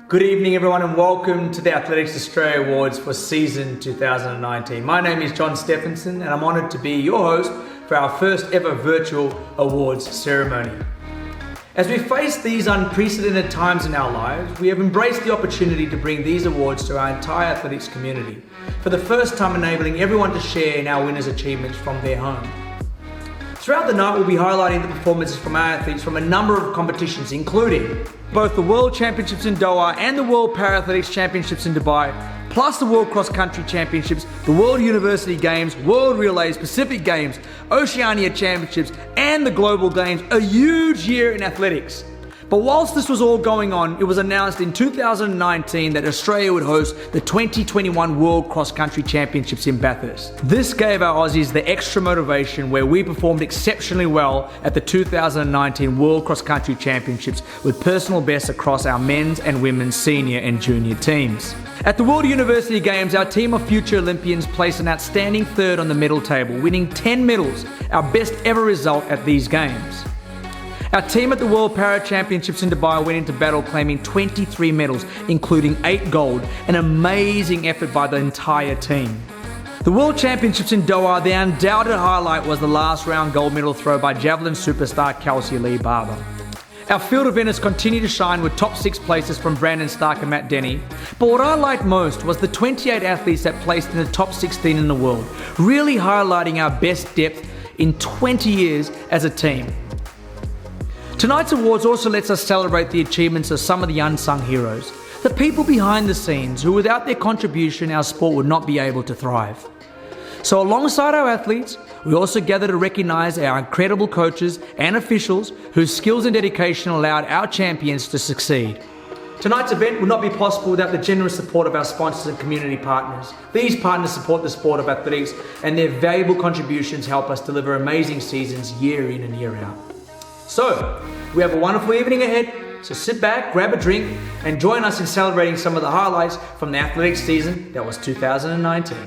Good evening everyone and welcome to the Athletics Australia Awards for season 2019. My name is John Stephenson and I'm honoured to be your host for our first ever virtual awards ceremony. As we face these unprecedented times in our lives, we have embraced the opportunity to bring these awards to our entire athletics community, for the first time enabling everyone to share in our winners' achievements from their home. Throughout the night, we'll be highlighting the performances from our athletes from a number of competitions, including both the World Championships in Doha and the World Para-Athletics Championships in Dubai, plus the World Cross Country Championships, the World University Games, World Relays, Pacific Games, Oceania Championships, and the Global Games. A huge year in athletics. But whilst this was all going on, it was announced in 2019 that Australia would host the 2021 World Cross Country Championships in Bathurst. This gave our Aussies the extra motivation, where we performed exceptionally well at the 2019 World Cross Country Championships with personal bests across our men's and women's senior and junior teams. At the World University Games, our team of future Olympians placed an outstanding third on the medal table, winning 10 medals, our best ever result at these games. Our team at the World Para Championships in Dubai went into battle claiming 23 medals, including 8 gold, an amazing effort by the entire team. The World Championships in Doha, the undoubted highlight was the last round gold medal throw by javelin superstar Kelsey Lee Barber. Our field eventers continue to shine with top 6 places from Brandon Stark and Matt Denny, but what I liked most was the 28 athletes that placed in the top 16 in the world, really highlighting our best depth in 20 years as a team. Tonight's awards also lets us celebrate the achievements of some of the unsung heroes, the people behind the scenes who without their contribution our sport would not be able to thrive. So alongside our athletes, we also gather to recognise our incredible coaches and officials whose skills and dedication allowed our champions to succeed. Tonight's event would not be possible without the generous support of our sponsors and community partners. These partners support the sport of athletics and their valuable contributions help us deliver amazing seasons year in and year out. So, we have a wonderful evening ahead, so sit back, grab a drink, and join us in celebrating some of the highlights from the athletics season that was 2019.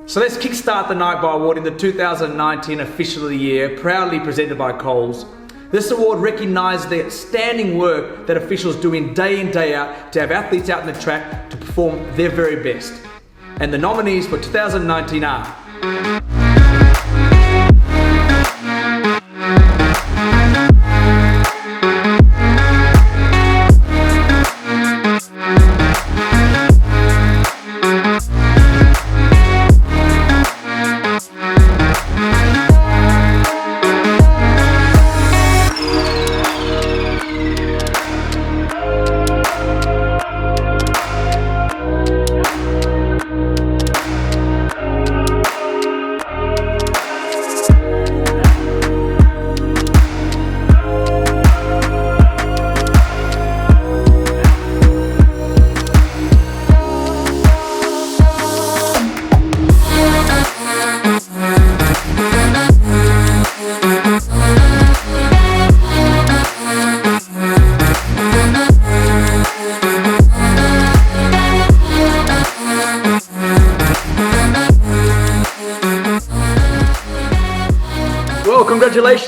So let's kickstart the night by awarding the 2019 Official of the Year, proudly presented by Coles. This award recognises the outstanding work that officials do in day out to have athletes out in the track to perform their very best. And the nominees for 2019 are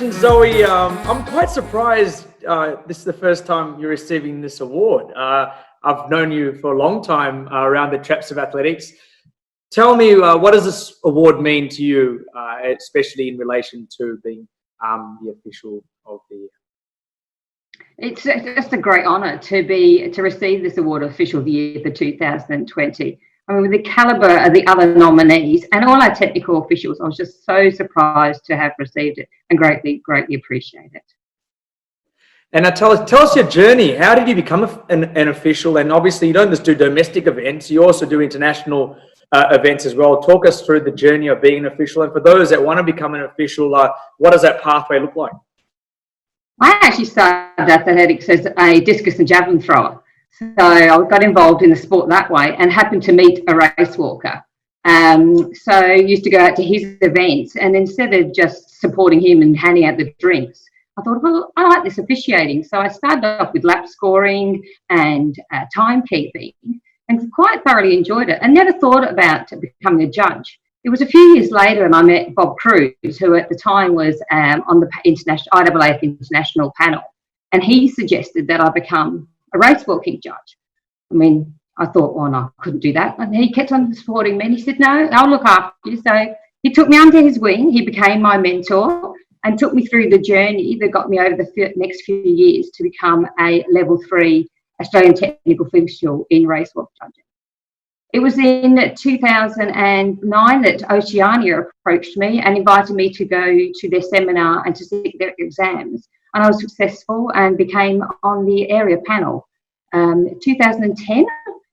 Congratulations, Zoe. I'm quite surprised this is the first time you're receiving this award. I've known you for a long time around the traps of athletics. Tell me, what does this award mean to you, especially in relation to being the official of the year? It's just a great honour to receive this award, Official of the Year for 2020. I mean, with the calibre of the other nominees and all our technical officials, I was just so surprised to have received it and greatly appreciate it. And now tell us your journey. How did you become an official? And obviously, you don't just do domestic events; you also do international events as well. Talk us through the journey of being an official. And for those that want to become an official, what does that pathway look like? I actually started athletics as a discus and javelin thrower. So I got involved in the sport that way and happened to meet a race walker. So I used to go out to his events, and instead of just supporting him and handing out the drinks, I thought, well, I like this officiating. So I started off with lap scoring and timekeeping and quite thoroughly enjoyed it and never thought about becoming a judge. It was a few years later and I met Bob Cruz, who at the time was on the IAAF international panel, and he suggested that I become a race walking judge. I mean, I thought, well, no, I couldn't do that. And he kept on supporting me and he said, no, I'll look after you. So he took me under his wing. He became my mentor and took me through the journey that got me over the next few years to become a level 3 Australian technical official in race walk judging. It was in 2009 that Oceania approached me and invited me to go to their seminar and to sit their exams. And I was successful and became on the area panel. 2010,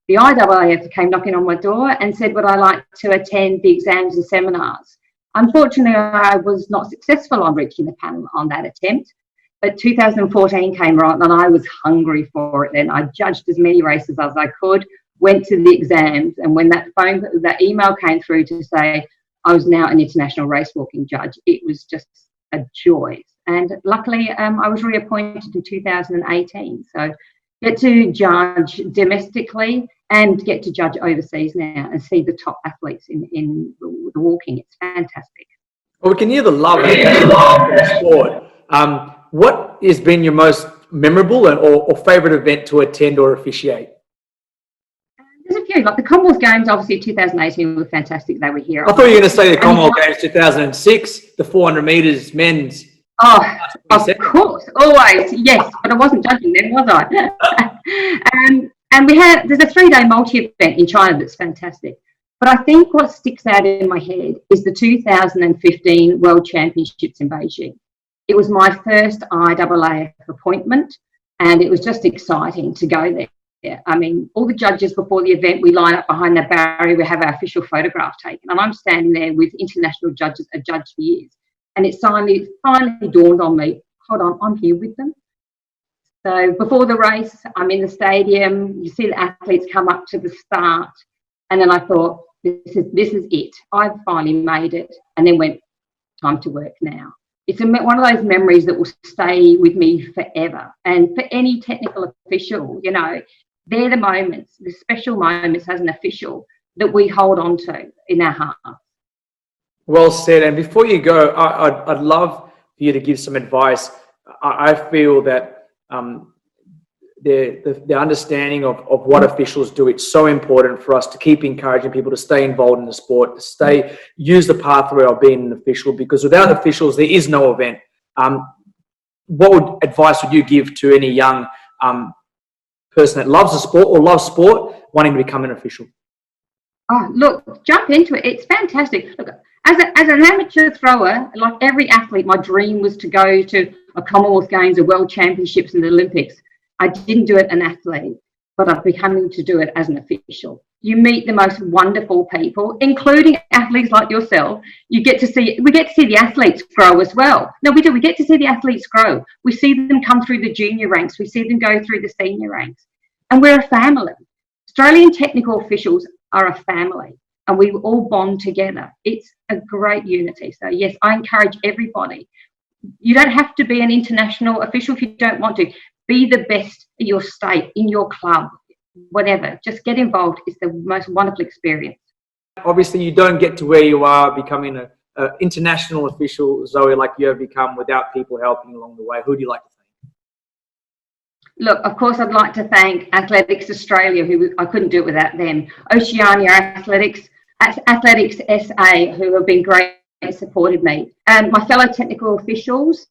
the IAAF came knocking on my door and said, would I like to attend the exams and seminars? Unfortunately, I was not successful on reaching the panel on that attempt. But 2014 came around and I was hungry for it then. I judged as many races as I could, went to the exams, and when that email came through to say I was now an international race walking judge, it was just a joy. And luckily, I was reappointed in 2018. So get to judge domestically and get to judge overseas now and see the top athletes in the walking. It's fantastic. Well, we can hear the love for the sport. What has been your most memorable or favourite event to attend or officiate? There's a few, like the Commonwealth Games, obviously 2018 were fantastic. They were here. I thought you were going to say the Commonwealth Games 2006, the 400 metres men's. Oh, of course, always, yes, but I wasn't judging then, was I? And there's a 3-day multi-event in China that's fantastic. But I think what sticks out in my head is the 2015 World Championships in Beijing. It was my first IAAF appointment, and it was just exciting to go there. Yeah, I mean, all the judges before the event, we line up behind that barrier, we have our official photograph taken, and I'm standing there with international judges, a judge for years. And it finally dawned on me, hold on, I'm here with them. So before the race, I'm in the stadium, you see the athletes come up to the start, and then I thought, this is it. I've finally made it, and then went, time to work now. It's one of those memories that will stay with me forever. And for any technical official, you know, they're the moments, the special moments as an official that we hold on to in our hearts. Well said. And before you go, I'd love for you to give some advice. I feel that the understanding of what officials do, it's so important for us to keep encouraging people to stay involved in the sport, to use the pathway of being an official, because without officials, there is no event. What advice would you give to any young person that loves the sport or loves sport, wanting to become an official? Oh, look, jump into it. It's fantastic. Look, as an amateur thrower, like every athlete, my dream was to go to a Commonwealth Games, a World Championships and the Olympics. I didn't do it as an athlete, but I've become to do it as an official. You meet the most wonderful people, including athletes like yourself. We get to see the athletes grow as well. No, we do. We get to see the athletes grow. We see them come through the junior ranks. We see them go through the senior ranks. And we're a family. Australian technical officials are a family, and we all bond together. It's a great unity. So yes, I encourage everybody. You don't have to be an international official if you don't want to. Be the best in your state, in your club, whatever. Just get involved. It's the most wonderful experience. Obviously, you don't get to where you are becoming international official, Zoe, like you have become without people helping along the way? Who do you like to thank? Look, of course, I'd like to thank Athletics Australia, who I couldn't do it without them. Oceania Athletics, Athletics SA, who have been great and supported me. My fellow technical officials,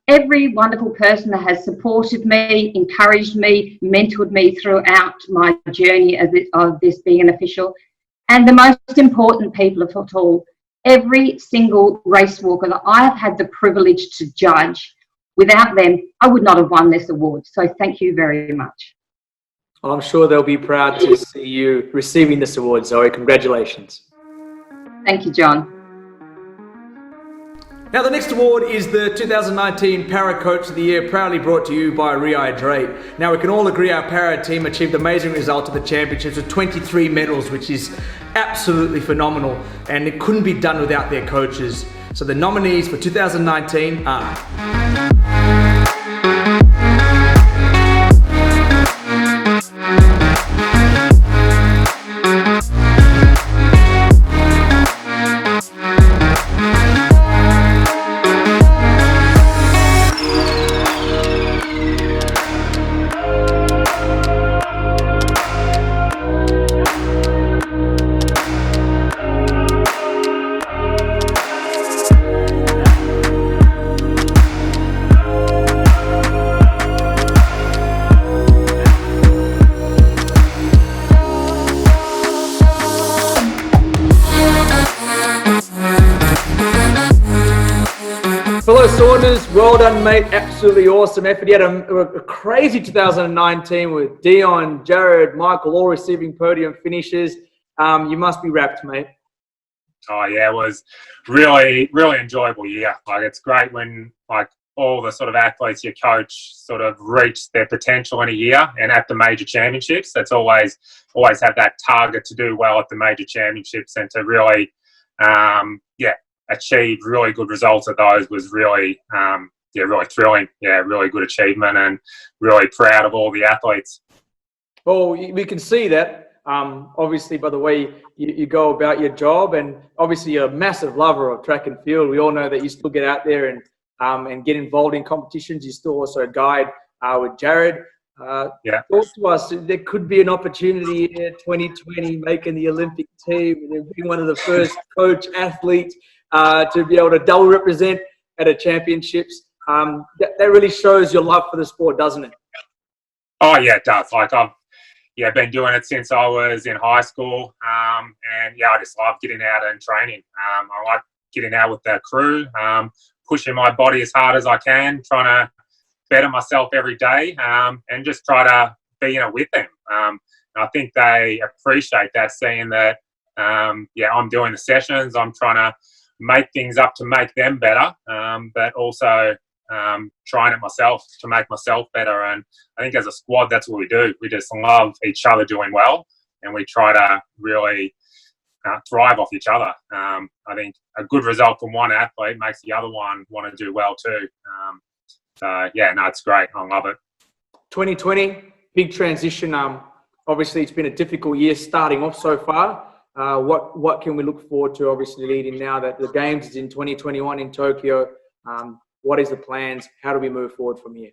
every wonderful person that has supported me, encouraged me, mentored me throughout my journey of this being an official. And the most important people of it all, every single race walker that I have had the privilege to judge. Without them, I would not have won this award. So thank you very much. Well, I'm sure they'll be proud to see you receiving this award, Zoe. Congratulations. Thank you, John. Now, the next award is the 2019 Para Coach of the Year, proudly brought to you by Rehydrate. Now, we can all agree our para team achieved an amazing result at the championships with 23 medals, which is absolutely phenomenal, and it couldn't be done without their coaches. So the nominees for 2019 are... Fellow Saunders, well done, mate. Absolutely awesome effort. You had a crazy 2019 with Dion, Jared, Michael, all receiving podium finishes. You must be wrapped, mate. Oh, yeah, it was really, really enjoyable year. Like, it's great when, like, all the sort of athletes you coach sort of reach their potential in a year, and at the major championships, that's always have that target to do well at the major championships and to really, achieve really good results at those was really, really thrilling. Yeah, really good achievement and really proud of all the athletes. Well, we can see that, obviously, by the way you go about your job, and obviously you're a massive lover of track and field. We all know that you still get out there and get involved in competitions. You still also guide with Jared. Talk to us. There could be an opportunity in 2020 making the Olympic team and being one of the first coach athletes to be able to double represent at a championships. That really shows your love for the sport, doesn't it? Oh yeah, it does. Like, I've been doing it since I was in high school, and I just love getting out and training. I like getting out with the crew, pushing my body as hard as I can, trying to better myself every day, and just try to be in it with them. And I think they appreciate that, seeing that I'm doing the sessions, I'm trying to make things up to make them better, but also trying it myself to make myself better. And I think as a squad, that's what we do. We just love each other doing well, and we try to really thrive off each other. I think a good result from one athlete makes the other one want to do well too. It's great. I love it. 2020, big transition. Obviously, it's been a difficult year starting off so far. What can we look forward to, obviously, leading now that the Games is in 2021 in Tokyo? What is the plans? How do we move forward from here?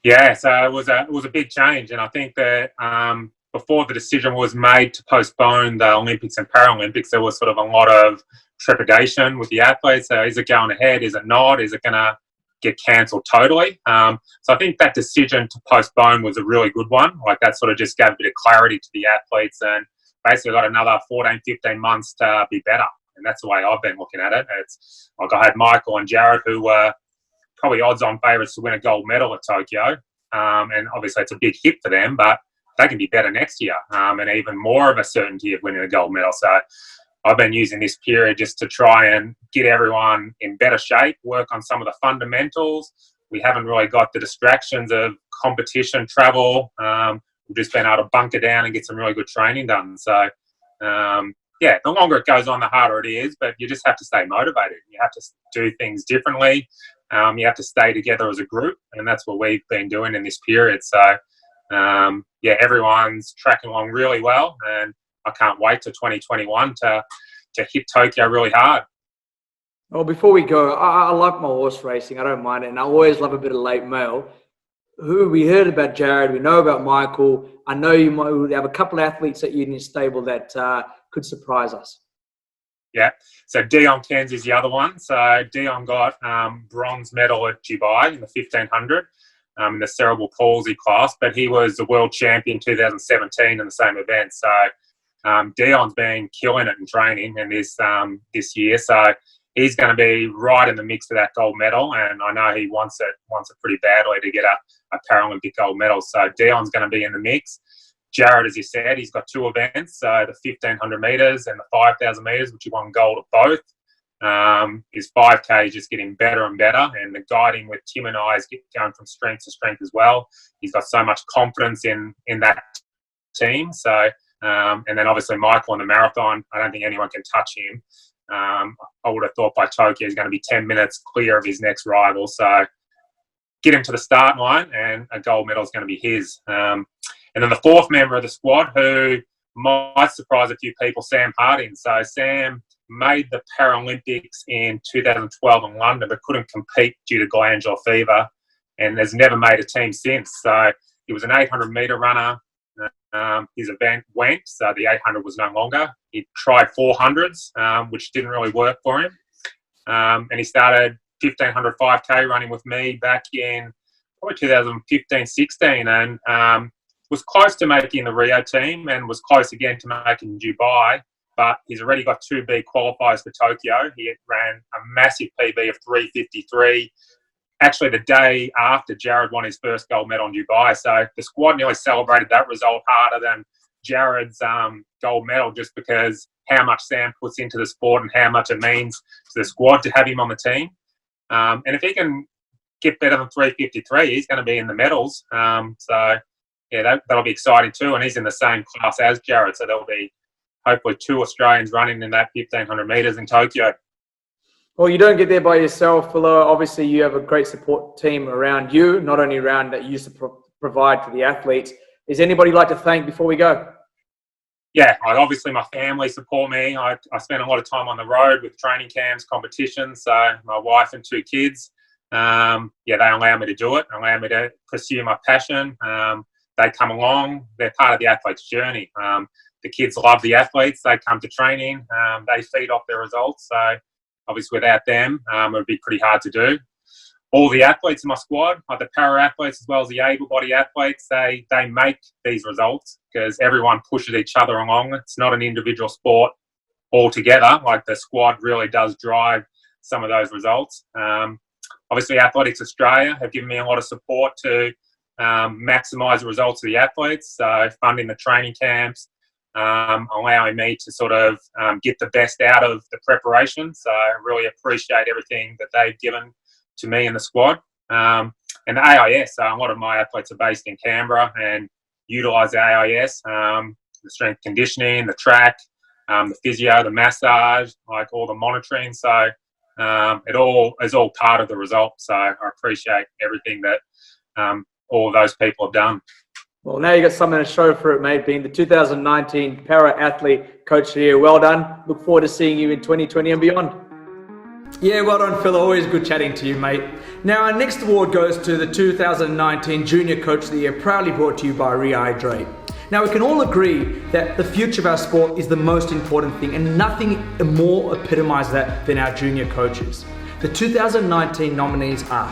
Yeah, so it was a big change, and I think that before the decision was made to postpone the Olympics and Paralympics, there was sort of a lot of trepidation with the athletes. So is it going ahead? Is it not? Is it going to get cancelled totally? So I think that decision to postpone was a really good one. Like, that sort of just gave a bit of clarity to the athletes, and basically got another 14, 15 months to be better. And that's the way I've been looking at it. It's like I had Michael and Jared, who were probably odds-on favourites to win a gold medal at Tokyo. And obviously it's a big hit for them, but they can be better next year, and even more of a certainty of winning a gold medal. So I've been using this period just to try and get everyone in better shape, work on some of the fundamentals. We haven't really got the distractions of competition, travel. We've just been able to bunker down and get some really good training done. So, the longer it goes on, the harder it is, but you just have to stay motivated. You have to do things differently. You have to stay together as a group, and that's what we've been doing in this period. So, everyone's tracking along really well, and I can't wait to 2021 to hit Tokyo really hard. Well, before we go, I like my horse racing. I don't mind it. And I always love a bit of late mail. Who we heard about Jared, we know about Michael. I know you might have a couple of athletes that you in your stable that could surprise us. Yeah. So Dion Cairns is the other one. So Dion got bronze medal at Dubai in the 1500 in the cerebral palsy class, but he was the world champion 2017 in the same event. So Dion's been killing it in training in this year. So he's going to be right in the mix for that gold medal, and I know he wants it pretty badly to get a Paralympic gold medal. So Dion's going to be in the mix. Jared, as you said, he's got two events, so the 1500 metres and the 5000 metres, which he won gold at both. His 5K is just getting better and better, and the guiding with Tim and I is going from strength to strength as well. He's got so much confidence in that team. So, and then obviously Michael in the marathon, I don't think anyone can touch him. I would have thought by Tokyo he's going to be 10 minutes clear of his next rival. So get him to the start line and a gold medal is going to be his. And then the fourth member of the squad who might surprise a few people, Sam Harding. So Sam made the Paralympics in 2012 in London but couldn't compete due to glandular fever and has never made a team since. So he was an 800 metre runner. His event went, so the 800 was no longer. He tried 400s, which didn't really work for him. And he started 1500 5K running with me back in probably 2015-16 and was close to making the Rio team and was close again to making Dubai, but he's already got 2B qualifiers for Tokyo. He ran a massive PB of 3:53, actually the day after Jared won his first gold medal in Dubai. So the squad nearly celebrated that result harder than Jared's gold medal, just because how much Sam puts into the sport and how much it means to the squad to have him on the team. And if he can get better than 3:53, he's going to be in the medals. So yeah, that'll be exciting too. And he's in the same class as Jared, so there'll be hopefully two Australians running in that 1500 metres in Tokyo. Well, you don't get there by yourself, Philo. Obviously, you have a great support team around you, not only around that you used to provide for the athletes. Is anybody you'd like to thank before we go? Yeah, obviously my family support me. I spend a lot of time on the road with training camps, competitions. So my wife and two kids, they allow me to do it, allow me to pursue my passion. They come along. They're part of the athlete's journey. The kids love the athletes. They come to training. They feed off their results. So obviously without them, it would be pretty hard to do. All the athletes in my squad, like the para-athletes as well as the able-bodied athletes, they make these results because everyone pushes each other along. It's not an individual sport altogether. Like the squad really does drive some of those results. Obviously, Athletics Australia have given me a lot of support to maximise the results of the athletes, so funding the training camps, allowing me to sort of get the best out of the preparation. So I really appreciate everything that they've given to me and the squad. And the AIS, a lot of my athletes are based in Canberra and utilise the AIS, the strength conditioning, the track, the physio, the massage, like all the monitoring. So it all is all part of the result. So I appreciate everything that all of those people have done. Well, now you got something to show for it, mate, being the 2019 Para-Athlete Coach of the Year. Well done. Look forward to seeing you in 2020 and beyond. Yeah, well done, Phil. Always good chatting to you, mate. Now, our next award goes to the 2019 Junior Coach of the Year, proudly brought to you by Rehydrate. Now, we can all agree that the future of our sport is the most important thing, and nothing more epitomises that than our junior coaches. The 2019 nominees are...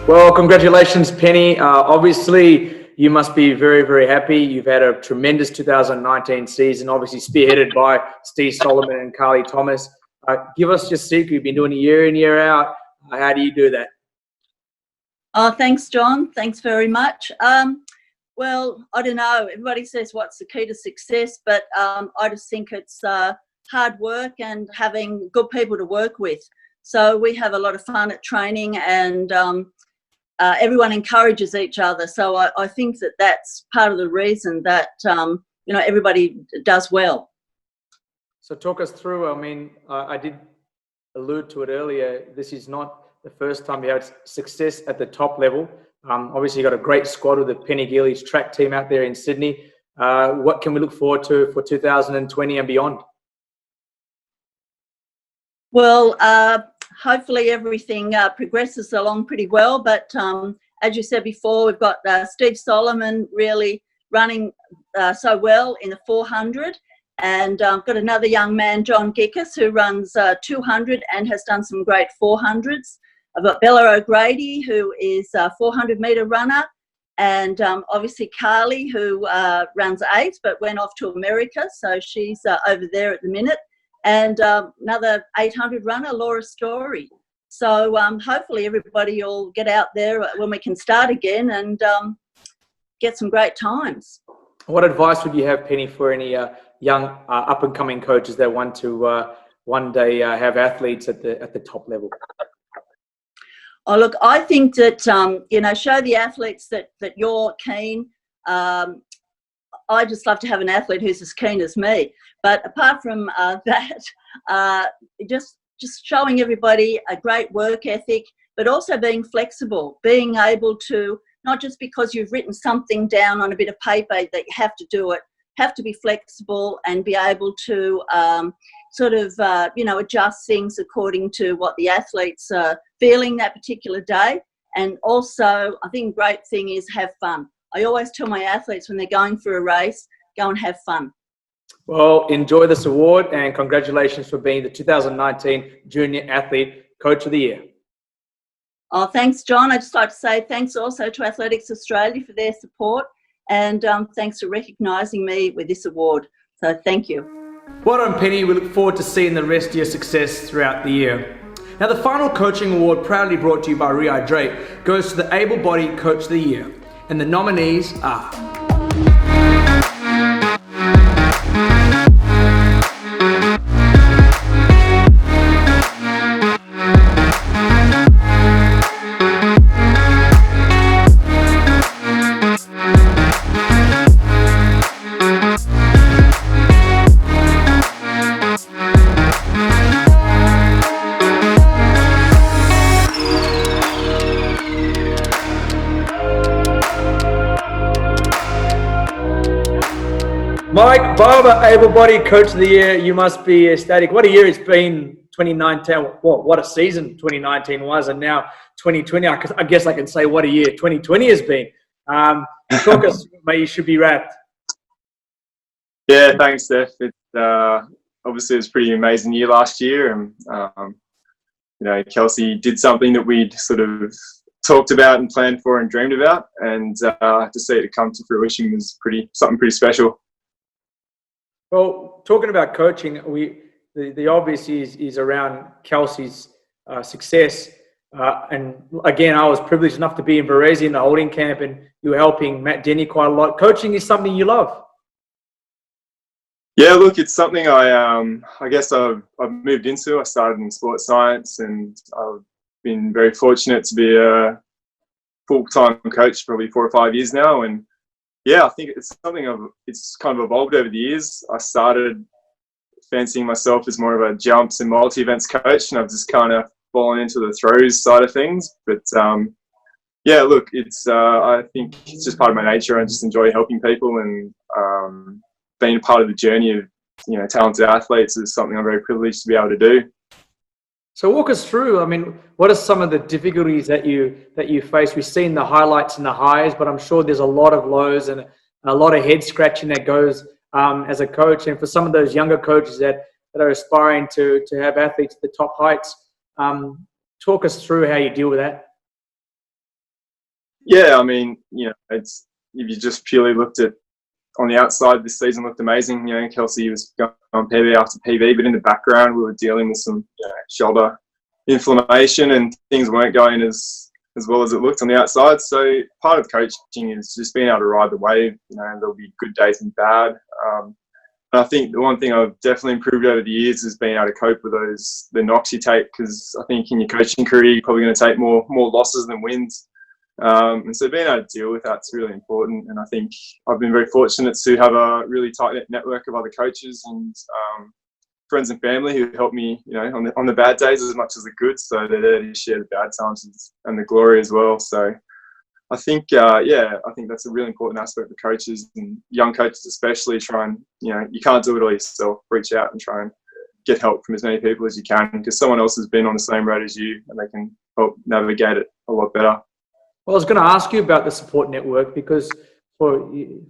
Well, congratulations, Penny. Obviously, you must be very, very happy. You've had a tremendous 2019 season, obviously spearheaded by Steve Solomon and Carly Thomas. Give us your secret. You've been doing it year in, year out. How do you do that? Oh, thanks, John. Thanks very much. Well, I don't know. Everybody says what's the key to success, but I just think it's hard work and having good people to work with. So we have a lot of fun at training, and everyone encourages each other. So I think that that's part of the reason that, everybody does well. So talk us through, I mean, I did allude to it earlier. This is not the first time you had success at the top level. Obviously, you got a great squad with the Penny Gillies track team out there in Sydney. What can we look forward to for 2020 and beyond? Well, hopefully everything progresses along pretty well. But as you said before, we've got Steve Solomon really running so well in the 400. And I've got another young man, John Gickus, who runs 200 and has done some great 400s. I've got Bella O'Grady, who is a 400-metre runner. And obviously Carly, who runs 8 but went off to America. So she's over there at the minute. And another 800 runner, Laura Story. So hopefully everybody will get out there when we can start again and get some great times. What advice would you have, Penny, for any young up-and-coming coaches that want to one day have athletes at the top level? Oh, look, I think that, show the athletes that you're keen. I just love to have an athlete who's as keen as me. But apart from that, just showing everybody a great work ethic, but also being flexible, being able to, not just because you've written something down on a bit of paper that you have to do it, have to be flexible and be able to adjust things according to what the athletes are feeling that particular day. And also, I think a great thing is have fun. I always tell my athletes when they're going for a race, go and have fun. Well, enjoy this award and congratulations for being the 2019 Junior Athlete Coach of the Year. Oh, thanks, John. I'd just like to say thanks also to Athletics Australia for their support, and thanks for recognising me with this award. So thank you. Well done, Penny. We look forward to seeing the rest of your success throughout the year. Now, the final coaching award, proudly brought to you by Rehydrate, goes to the Able Bodied Coach of the Year. And the nominees are... Mike Barber, Able-Bodied Coach of the Year. You must be ecstatic. What a year it's been, 2019. What a season 2019 was, and now 2020. I guess I can say what a year 2020 has been. Talk us, mate, you should be wrapped. Yeah, thanks, Steph. Obviously, it was a pretty amazing year last year. And, Kelsey did something that we'd sort of talked about and planned for and dreamed about. And to see it come to fruition was something pretty special. Well, talking about coaching, the obvious is around Kelsey's success. And again, I was privileged enough to be in Varese in the holding camp, and you were helping Matt Denny quite a lot. Coaching is something you love. Yeah, look, it's something I guess I've moved into. I started in sports science, and I've been very fortunate to be a full-time coach for probably 4 or 5 years now. And yeah, I think it's something it's kind of evolved over the years. I started fancying myself as more of a jumps and multi-events coach, and I've just kind of fallen into the throws side of things. But yeah, look, I think it's just part of my nature. I just enjoy helping people, and being a part of the journey of talented athletes is something I'm very privileged to be able to do. So walk us through. I mean, what are some of the difficulties that you face? We've seen the highlights and the highs, but I'm sure there's a lot of lows and a lot of head scratching that goes as a coach. And for some of those younger coaches that are aspiring to have athletes at the top heights, talk us through how you deal with that. Yeah, I mean, it's, if you just purely looked at on the outside, this season looked amazing. Kelsey was going on PB after PB, but in the background, we were dealing with some shoulder inflammation, and things weren't going as well as it looked on the outside. So part of coaching is just being able to ride the wave. There'll be good days and bad. I think the one thing I've definitely improved over the years is being able to cope with the knocks you take, because I think in your coaching career you're probably going to take more losses than wins. And so being able to deal with that's really important. And I think I've been very fortunate to have a really tight network of other coaches and friends and family who help me, on the bad days as much as the good. So they're there to share the bad times and the glory as well. So I think, I think that's a really important aspect of coaches and young coaches especially. Try and, you can't do it all yourself. Reach out and try and get help from as many people as you can, because someone else has been on the same road as you and they can help navigate it a lot better. Well, I was going to ask you about the support network, because for you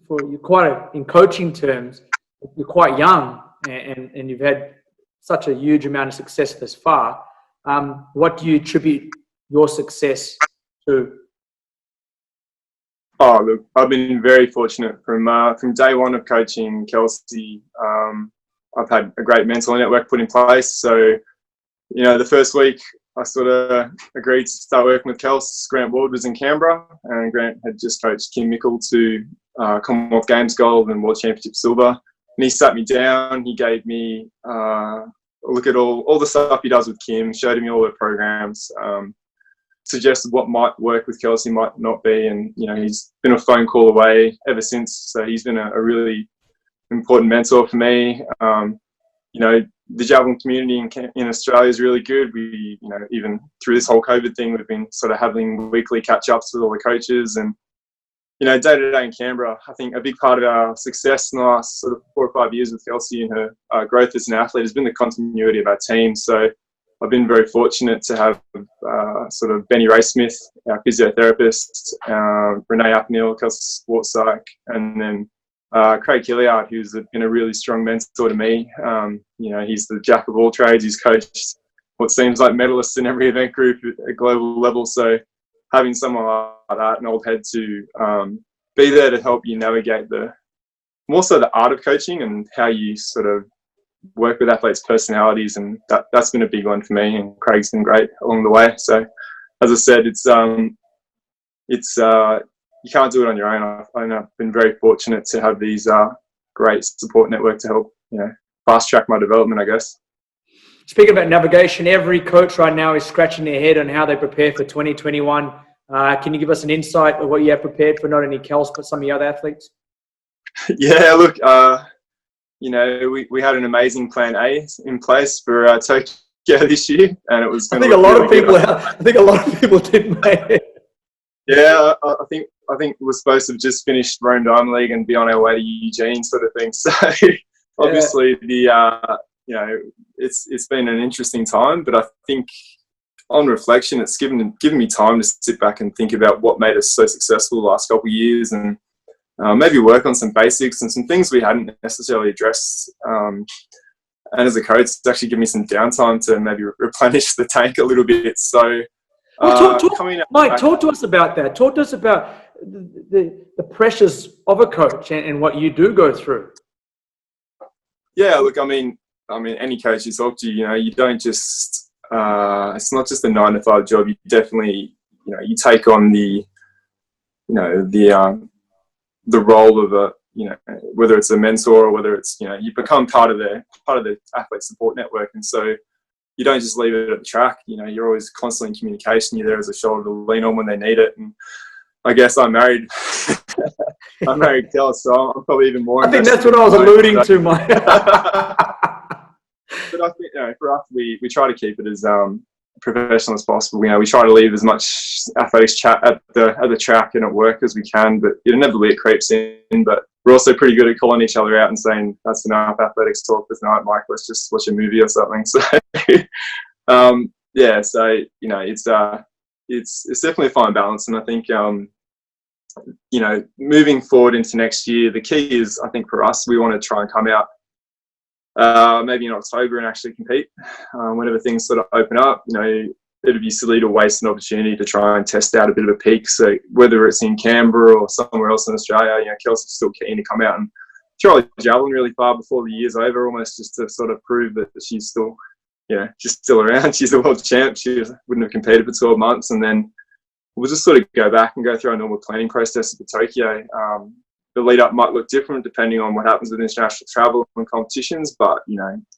in coaching terms, you're quite young and you've had such a huge amount of success thus far. What do you attribute your success to? Oh, look, I've been very fortunate from day one of coaching Kelsey. I've had a great mentor network put in place. So, the first week I sort of agreed to start working with Kelsey. Grant Ward was in Canberra, and Grant had just coached Kim Mickle to Commonwealth Games gold and World Championship silver. And he sat me down. He gave me a look at all the stuff he does with Kim, showed me all the programs. Suggested what might work with Kelsey, might not be, and he's been a phone call away ever since. So he's been a really important mentor for me. The javelin community in Australia is really good. We, even through this whole COVID thing, we've been sort of having weekly catch-ups with all the coaches, and day to day in Canberra. I think a big part of our success in the last sort of 4 or 5 years with Kelsey and her growth as an athlete has been the continuity of our team. So I've been very fortunate to have sort of Benny Raysmith, our physiotherapist, Renee Apneal, Kelsey sports psych, and then Craig Hilliard, who's been a really strong mentor to me. He's the jack of all trades. He's coached what seems like medalists in every event group at global level. So having someone like that, an old head, to be there to help you navigate more so the art of coaching and how you sort of work with athletes' personalities, and that's been a big one for me. And Craig's been great along the way. So, as I said, it's you can't do it on your own. I've been very fortunate to have these great support network to help fast track my development, I guess. Speaking about navigation, every coach right now is scratching their head on how they prepare for 2021. Can you give us an insight of what you have prepared for not only Kels but some of the other athletes? Yeah, look, we had an amazing plan A in place for Tokyo this year, and it was. I think a lot of people didn't make it. Yeah, I think we're supposed to have just finished Rome Diamond League and be on our way to Eugene, sort of thing. So obviously, it's been an interesting time, but I think on reflection, it's given me time to sit back and think about what made us so successful the last couple of years, and maybe work on some basics and some things we hadn't necessarily addressed. And as a coach, it's actually given me some downtime to maybe replenish the tank a little bit. So, Mike, talk to us about that. Talk to us about the pressures of a coach and what you do go through. Yeah, look, I mean, any coach you talk to, you don't just. It's not just a 9-to-5 job. You definitely, you take on the role of a, whether it's a mentor or whether it's, you become part of the athlete support network. And so you don't just leave it at the track. You're always constantly in communication. You're there as a shoulder to lean on when they need it. And I guess I'm married. I'm married, Kel, so I'm probably even more. I think that's what I was alluding to, Mike. But I think, for us, we try to keep it as professional as possible. We try to leave as much athletics chat at the track and at work as we can, but inevitably it creeps in. But we're also pretty good at calling each other out and saying, that's enough athletics talk for tonight, Mike, let's just watch a movie or something. So it's definitely a fine balance. And I think moving forward into next year, the key is, I think for us, we want to try and come out maybe in October and actually compete whenever things sort of open up. It'd be silly to waste an opportunity to try and test out a bit of a peak. So whether it's in Canberra or somewhere else in Australia, Kelsey's still keen to come out and try javelin really far before the year's over, almost just to sort of prove that she's still, she's still around. She's a world champ. She wouldn't have competed for 12 months. And then we'll just sort of go back and go through our normal planning process for Tokyo. the lead up might look different depending on what happens with international travel and competitions, but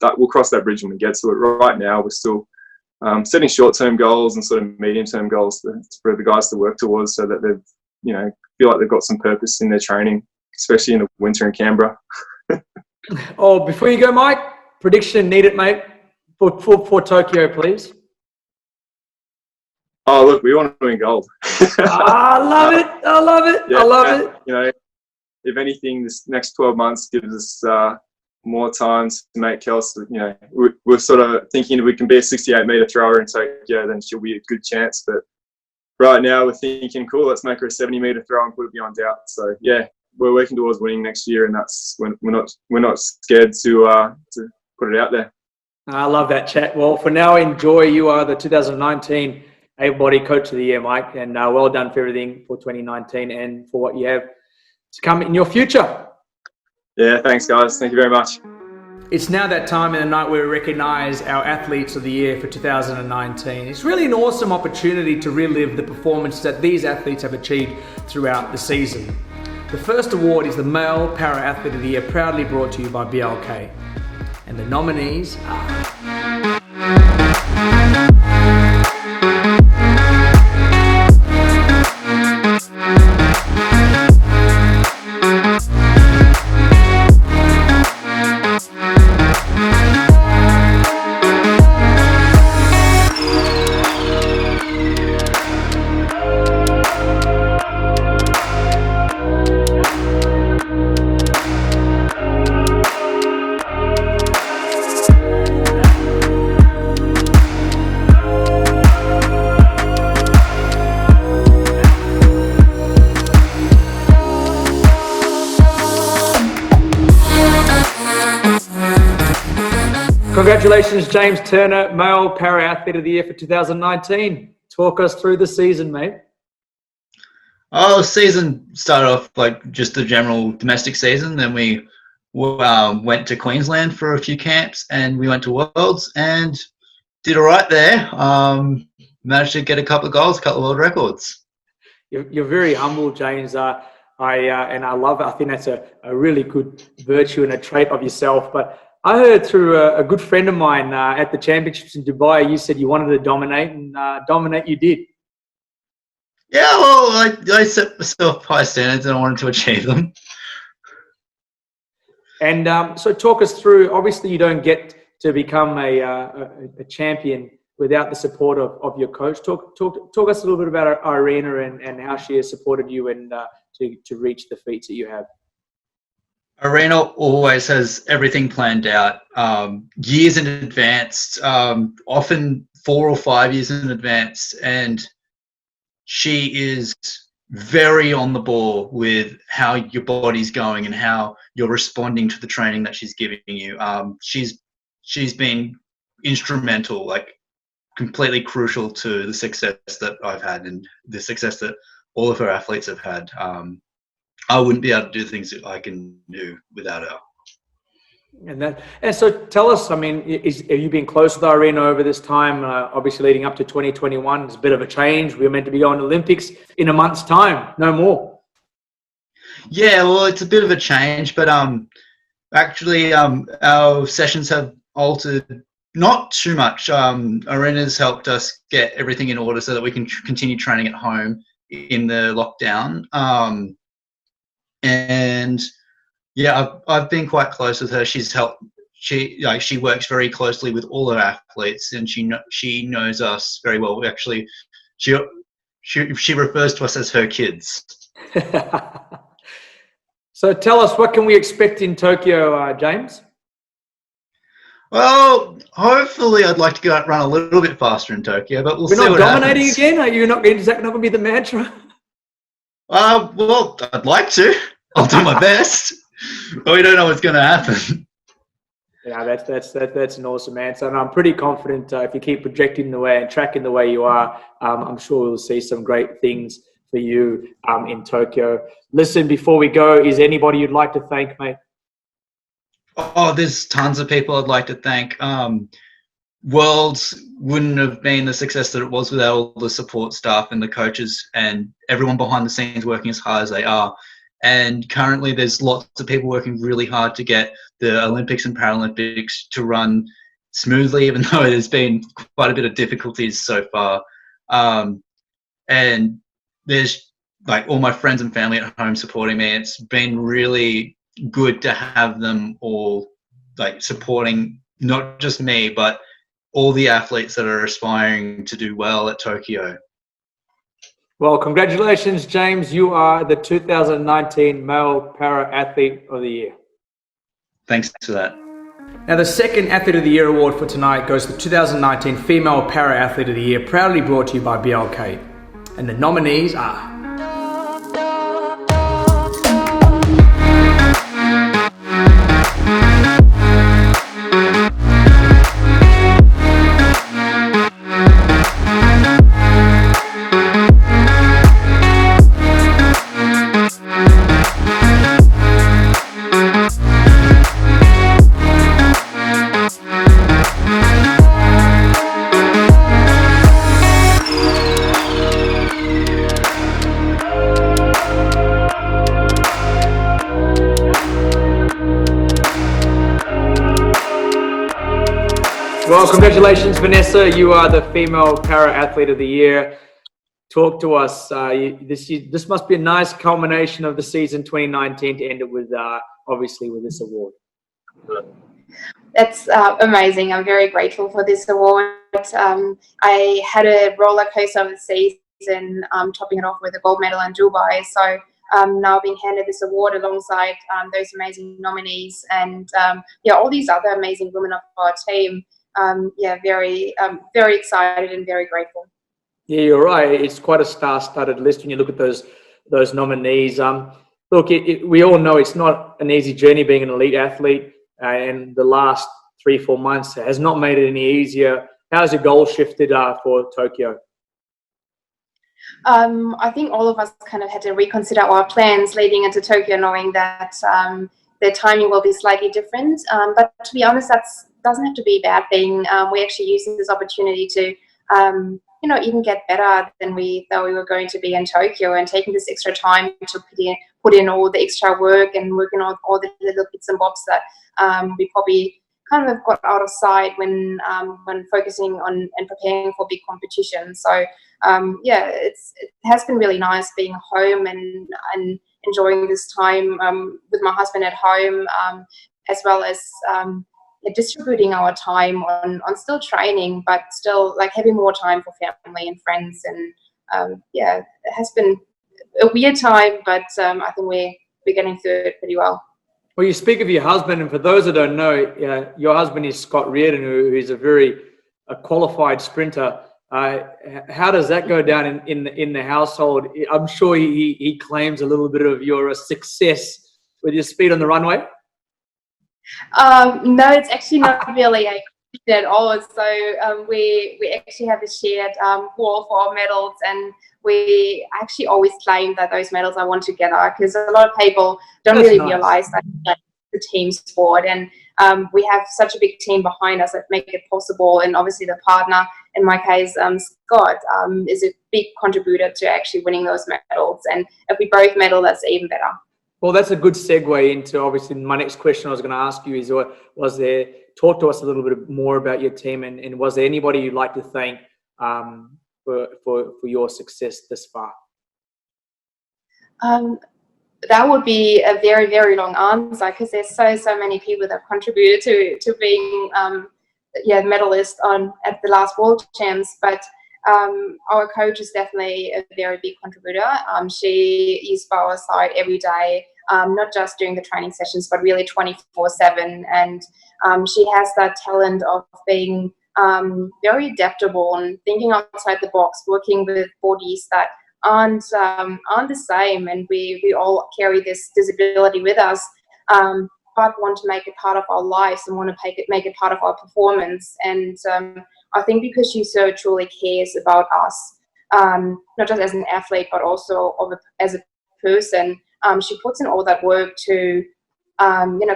that we'll cross that bridge when we get to it. Right now, we're still setting short-term goals and sort of medium-term goals for the guys to work towards, so that they've feel like they've got some purpose in their training, especially in the winter in Canberra. Oh, before you go, Mike, prediction needed, mate, for Tokyo, please. Oh, look, we want to win gold. I love it. I love it. Yeah, I love it. If anything, this next 12 months gives us more time to make Kelsey. We're sort of thinking if we can be a 68-meter thrower in Tokyo, then she'll be a good chance. But right now, we're thinking, cool, let's make her a 70-meter throw and put it beyond doubt. So yeah, we're working towards winning next year, and that's when we're not scared to put it out there. I love that chat. Well, for now, enjoy. You are the 2019 Able-Body Coach of the Year, Mike, and well done for everything for 2019 and for what you have to come in your future. Yeah, thanks, guys. Thank you very much. It's now that time in the night where we recognise our Athletes of the Year for 2019. It's really an awesome opportunity to relive the performance that these athletes have achieved throughout the season. The first award is the Male Para Athlete of the Year, proudly brought to you by BLK. And the nominees are... Congratulations, James Turner, Male Para Athlete of the Year for 2019. Talk us through the season, mate. Oh, the season started off like just a general domestic season. Then we went to Queensland for a few camps, and we went to Worlds and did all right there. Managed to get a couple of goals, a couple of world records. You're very humble, James. And I love it. I think that's a really good virtue and a trait of yourself. But I heard through a good friend of mine at the championships in Dubai, you said you wanted to dominate, and dominate you did. Yeah, well, I set myself high standards and I wanted to achieve them. And so talk us through, obviously you don't get to become a champion without the support of your coach. Talk us a little bit about Irina and how she has supported you and to reach the feats that you have. Irina always has everything planned out, years in advance, often 4 or 5 years in advance, and she is very on the ball with how your body's going and how you're responding to the training that she's giving you. She's been instrumental, like completely crucial to the success that I've had and the success that all of her athletes have had. I wouldn't be able to do the things that I can do without her. And so tell us, I mean, have you been close with Irina over this time? Obviously leading up to 2021, it's a bit of a change. We were meant to be going to Olympics in a month's time, no more. Yeah, well, it's a bit of a change, but actually our sessions have altered not too much. Irina's helped us get everything in order so that we can continue training at home in the lockdown. And yeah, I've been quite close with her. She's helped. She works very closely with all her athletes, and she knows us very well. Actually, she refers to us as her kids. So tell us, what can we expect in Tokyo, James? Well, hopefully, I'd like to go out and run a little bit faster in Tokyo, but we'll see what happens. We're not dominating again? Are you not? Is that not going to be the mantra? Well, I'd like to. I'll do my best, but we don't know what's going to happen. Yeah, that's an awesome answer, and I'm pretty confident if you keep projecting the way and tracking the way you are, I'm sure we'll see some great things for you in Tokyo. Listen, before we go, is anybody you'd like to thank, mate? Oh, there's tons of people I'd like to thank. Worlds wouldn't have been the success that it was without all the support staff and the coaches and everyone behind the scenes working as hard as they are. And currently there's lots of people working really hard to get the Olympics and Paralympics to run smoothly, even though there's been quite a bit of difficulties so far. And there's like all my friends and family at home supporting me. It's been really good to have them all like supporting not just me, but all the athletes that are aspiring to do well at Tokyo. Well, congratulations, James. You are the 2019 Male Para Athlete of the Year. Thanks for that. Now, the second Athlete of the Year award for tonight goes to the 2019 Female Para Athlete of the Year, proudly brought to you by BLK. And the nominees are... Well, congratulations, Vanessa. You are the Female Para Athlete of the Year. Talk to us. This must be a nice culmination of the season 2019 to end it with, obviously, with this award. That's amazing. I'm very grateful for this award. I had a roller coaster of the season, topping it off with a gold medal in Dubai. So now being handed this award alongside those amazing nominees and all these other amazing women of our team. Very excited and very grateful. Yeah, you're right. It's quite a star-studded list when you look at those nominees. Look, we all know it's not an easy journey being an elite athlete, and the last 3-4 months has not made it any easier. How's your goal shifted for Tokyo? I think all of us kind of had to reconsider our plans leading into Tokyo, knowing that the timing will be slightly different. But to be honest, that doesn't have to be a bad thing. We actually used this opportunity to, even get better than we thought we were going to be in Tokyo, and taking this extra time to put in all the extra work and working on all the little bits and bobs that we probably kind of got out of sight when focusing on and preparing for big competitions. So it has been really nice being home and enjoying this time with my husband at home, as well as distributing our time on still training, but still like having more time for family and friends. And it has been a weird time, but I think we're getting through it pretty well. Well, you speak of your husband, and for those that don't know, your husband is Scott Reardon, who is a qualified sprinter. How does that go down in the household? I'm sure he claims a little bit of your success with your speed on the runway. No, it's actually not really at all. So we actually have a shared wall for our medals, and we actually always claim that those medals are won together, because a lot of people don't really realize that the team sport, and we have such a big team behind us that make it possible. And obviously the partner, in my case, Scott, is a big contributor to actually winning those medals. And if we both medal, that's even better. Well, that's a good segue into obviously my next question I was going to ask you is, talk to us a little bit more about your team, and was there anybody you'd like to thank for your success this far? That would be a very, very long answer, because there's so many people that have contributed to being medalist at the last World Champs. But our coach is definitely a very big contributor. She is by our side every day, not just during the training sessions, but really 24/7. And she has that talent of being very adaptable and thinking outside the box, working with bodies that aren't the same, and we all carry this disability with us, but want to make it part of our lives and want to make it part of our performance. And I think because she so truly cares about us, not just as an athlete, but also as a person, she puts in all that work to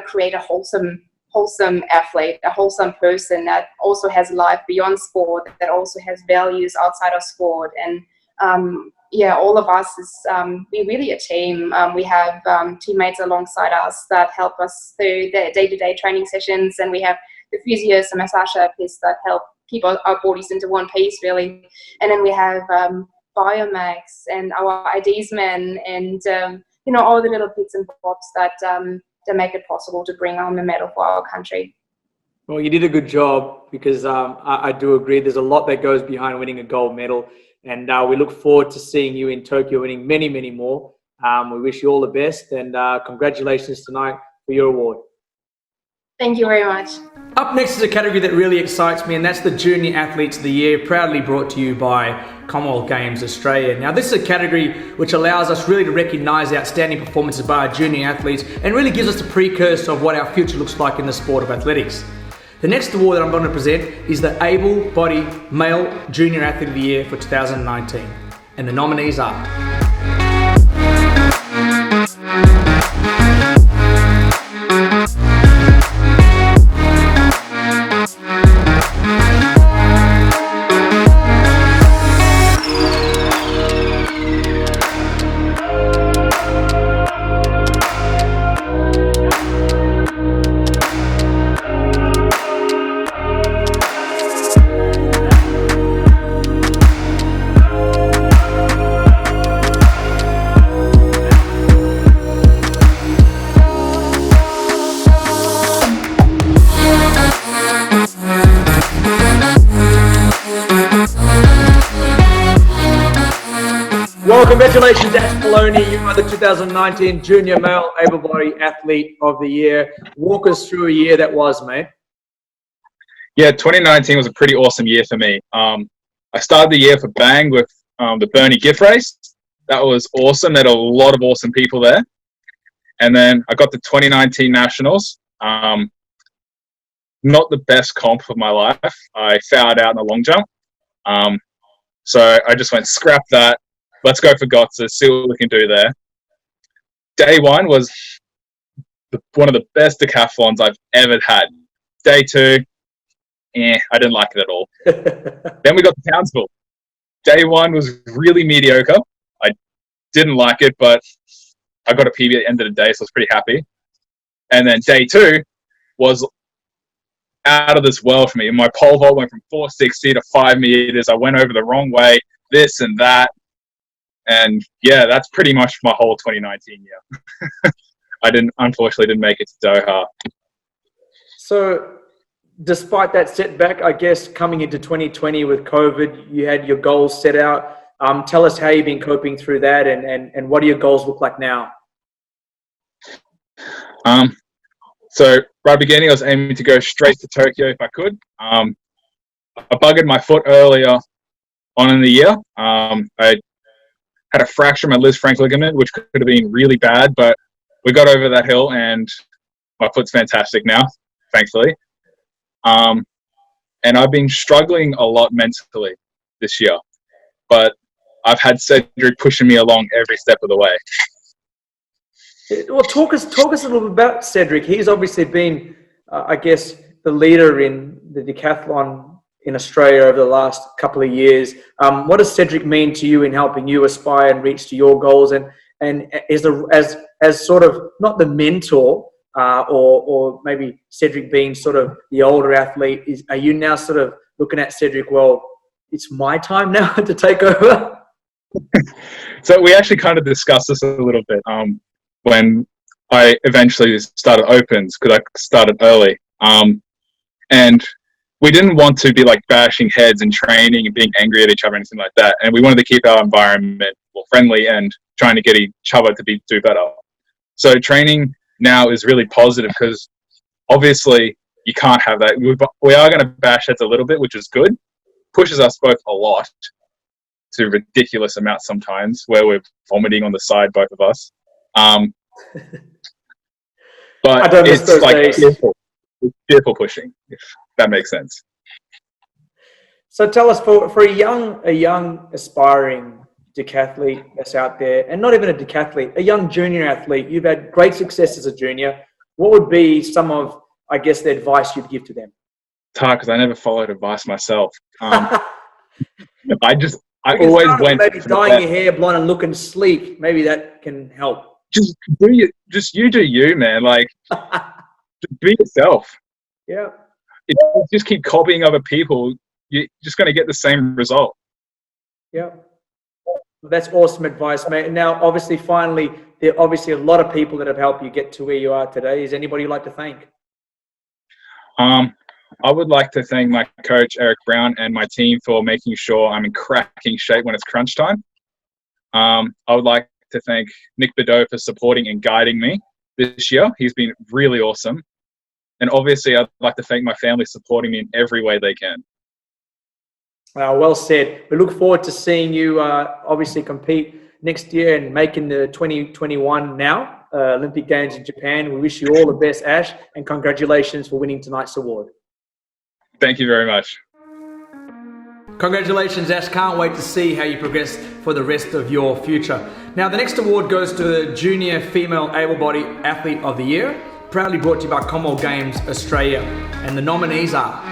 create a wholesome athlete, a wholesome person that also has life beyond sport, that also has values outside of sport. And all of us is we're really a team. We have teammates alongside us that help us through the day-to-day training sessions, and we have the physios and massage therapists that help keep our bodies into one piece, really. And then we have Biomax and our IDs men, and all the little bits and bobs that make it possible to bring home a medal for our country. Well, you did a good job, because I do agree there's a lot that goes behind winning a gold medal, and we look forward to seeing you in Tokyo winning many, many more. We wish you all the best, and congratulations tonight for your award. Thank you very much. Up next is a category that really excites me, and that's the Junior Athletes of the Year, proudly brought to you by Commonwealth Games Australia. Now, this is a category which allows us really to recognise outstanding performances by our junior athletes, and really gives us the precursor of what our future looks like in the sport of athletics. The next award that I'm going to present is the Able-Bodied Male Junior Athlete of the Year for 2019. And the nominees are... Well, congratulations, Ash Maloney. You are the 2019 Junior Male Able-Bodied Athlete of the Year. Walk us through a year that was, mate. Yeah, 2019 was a pretty awesome year for me. I started the year for Bang with the Burnie gift race. That was awesome. There had a lot of awesome people there. And then I got the 2019 Nationals. Not the best comp of my life. I fouled out in the long jump. So I just went, scrap that. Let's go for Gotza, see what we can do there. Day one was one of the best decathlons I've ever had. Day two, I didn't like it at all. Then we got to Townsville. Day one was really mediocre. I didn't like it, but I got a PB at the end of the day, so I was pretty happy. And then day two was out of this world for me. My pole vault went from 460 to 5 meters. I went over the wrong way, this and that. And yeah, that's pretty much my whole 2019 year. I unfortunately didn't make it to Doha. So despite that setback, I guess coming into 2020 with COVID, you had your goals set out. Tell us how you've been coping through that, and what do your goals look like now? So right at the beginning, I was aiming to go straight to Tokyo if I could. I buggered my foot earlier on in the year. I had a fracture in my Liz Frank ligament, which could have been really bad, but we got over that hill and my foot's fantastic now, thankfully. And I've been struggling a lot mentally this year, but I've had Cedric pushing me along every step of the way. Well, talk us a little bit about Cedric. He's obviously been, I guess, the leader in the decathlon in Australia over the last couple of years. What does Cedric mean to you in helping you aspire and reach to your goals? And as sort of not the mentor, or maybe Cedric being sort of the older athlete, are you now sort of looking at Cedric, well, it's my time now to take over? So we actually kind of discussed this a little bit when I eventually started Opens, because I started early. And we didn't want to be like bashing heads and training and being angry at each other or anything like that. And we wanted to keep our environment friendly and trying to get each other to do better. So training now is really positive, because obviously you can't have that. We are going to bash heads a little bit, which is good. Pushes us both a lot to ridiculous amounts sometimes, where we're vomiting on the side, both of us. But it's like fearful pushing, if that makes sense. So tell us, for a young aspiring decathlete that's out there, and not even a decathlete, a young junior athlete, you've had great success as a junior. What would be some of, I guess, the advice you'd give to them? It's hard because I never followed advice myself. I I We can always start with went maybe to the dyeing vet. your hair blonde and looking sleek. Maybe that can help. Just you do you, man. Like, just be yourself. Yeah. If you just keep copying other people, you're just going to get the same result. Yeah. That's awesome advice, mate. And now, obviously, finally, there are obviously a lot of people that have helped you get to where you are today. Is anybody you'd like to thank? I would like to thank my coach, Eric Brown, and my team for making sure I'm in cracking shape when it's crunch time. I would like to thank Nick Beddoe for supporting and guiding me this year. He's been really awesome. And obviously, I'd like to thank my family supporting me in every way they can. Well said. We look forward to seeing you obviously compete next year and making the 2021 now Olympic Games in Japan. We wish you all the best, Ash, and congratulations for winning tonight's award. Thank you very much. Congratulations, Ash. Can't wait to see how you progress for the rest of your future. Now, the next award goes to the Junior Female Able-Bodied Athlete of the Year, proudly brought to you by Commonwealth Games Australia. And the nominees are...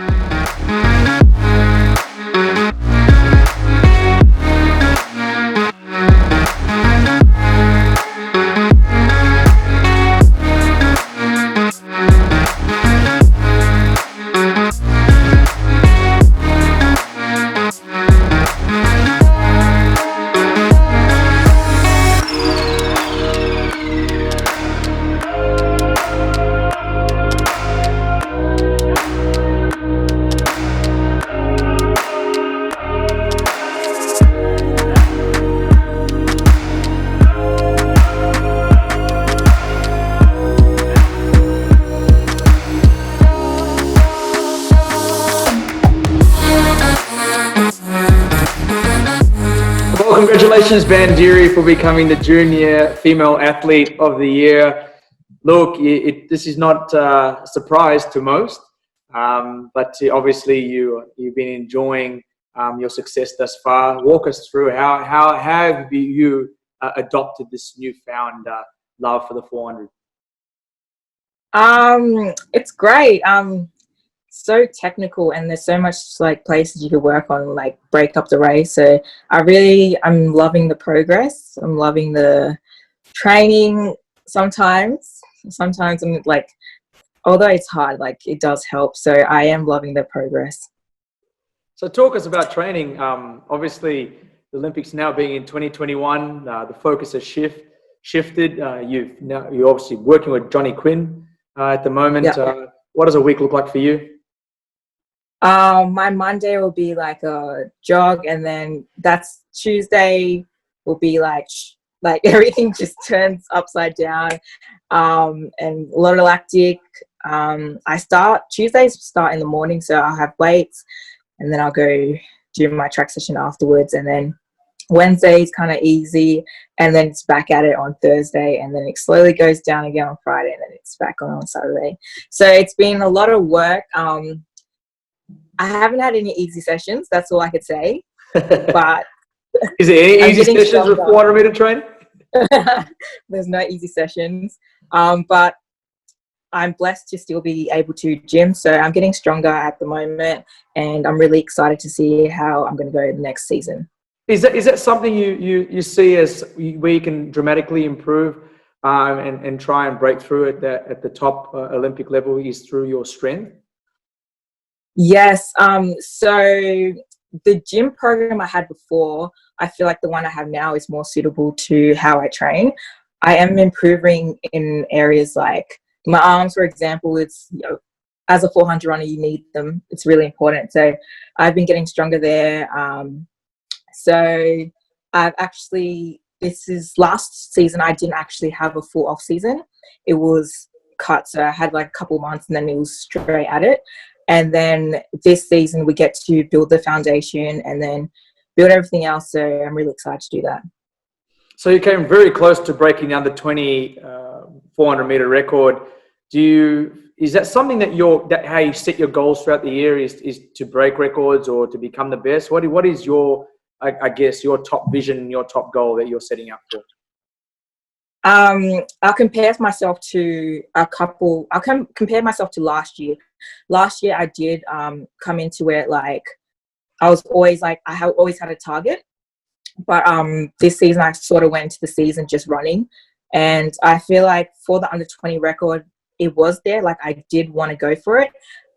Well, congratulations, Bandiri, for becoming the Junior Female Athlete of the Year. Look, this is not a surprise to most, but obviously you've been enjoying your success thus far. Walk us through how have you adopted this newfound love for the 400? It's great. So technical, and there's so much like places you could work on, like break up the race. So I'm loving the progress. I'm loving the training. Sometimes I'm like, although it's hard, like it does help. So I am loving the progress. So talk us about training. Obviously, the Olympics now being in 2021, the focus has shifted. You're obviously working with Johnny Quinn at the moment. Yeah. What does a week look like for you? My Monday will be like a jog, and then that's Tuesday will be like everything just turns upside down, and a lot of lactic. Tuesdays start in the morning, so I'll have weights, and then I'll go do my track session afterwards, and then Wednesday is kind of easy, and then it's back at it on Thursday, and then it slowly goes down again on Friday, and then it's back on Saturday. So it's been a lot of work. I haven't had any easy sessions, that's all I could say. But is there any easy sessions with 400 meter training? There's no easy sessions. But I'm blessed to still be able to gym. So I'm getting stronger at the moment, and I'm really excited to see how I'm going to go next season. Is that something you see as where you can dramatically improve and try and break through at the top Olympic level is through your strength? Yes. So the gym program I had before, I feel like the one I have now is more suitable to how I train. I am improving in areas like my arms, for example. It's, as a 400 runner, you need them. It's really important. So I've been getting stronger there. So I've actually, this is last season, I didn't actually have a full off season. It was cut. So I had like a couple months, and then it was straight at it. And then this season we get to build the foundation and then build everything else. So I'm really excited to do that. So you came very close to breaking the under 20 400 meter record. Is that something that how you set your goals throughout the year is to break records or to become the best? What is your, I guess, your top vision, your top goal that you're setting up for? I'll compare myself to compare myself to last year. Last year I did come into it like I was always like, I have always had a target. But this season I sort of went into the season just running, and I feel like for the under 20 record, it was there. Like I did want to go for it,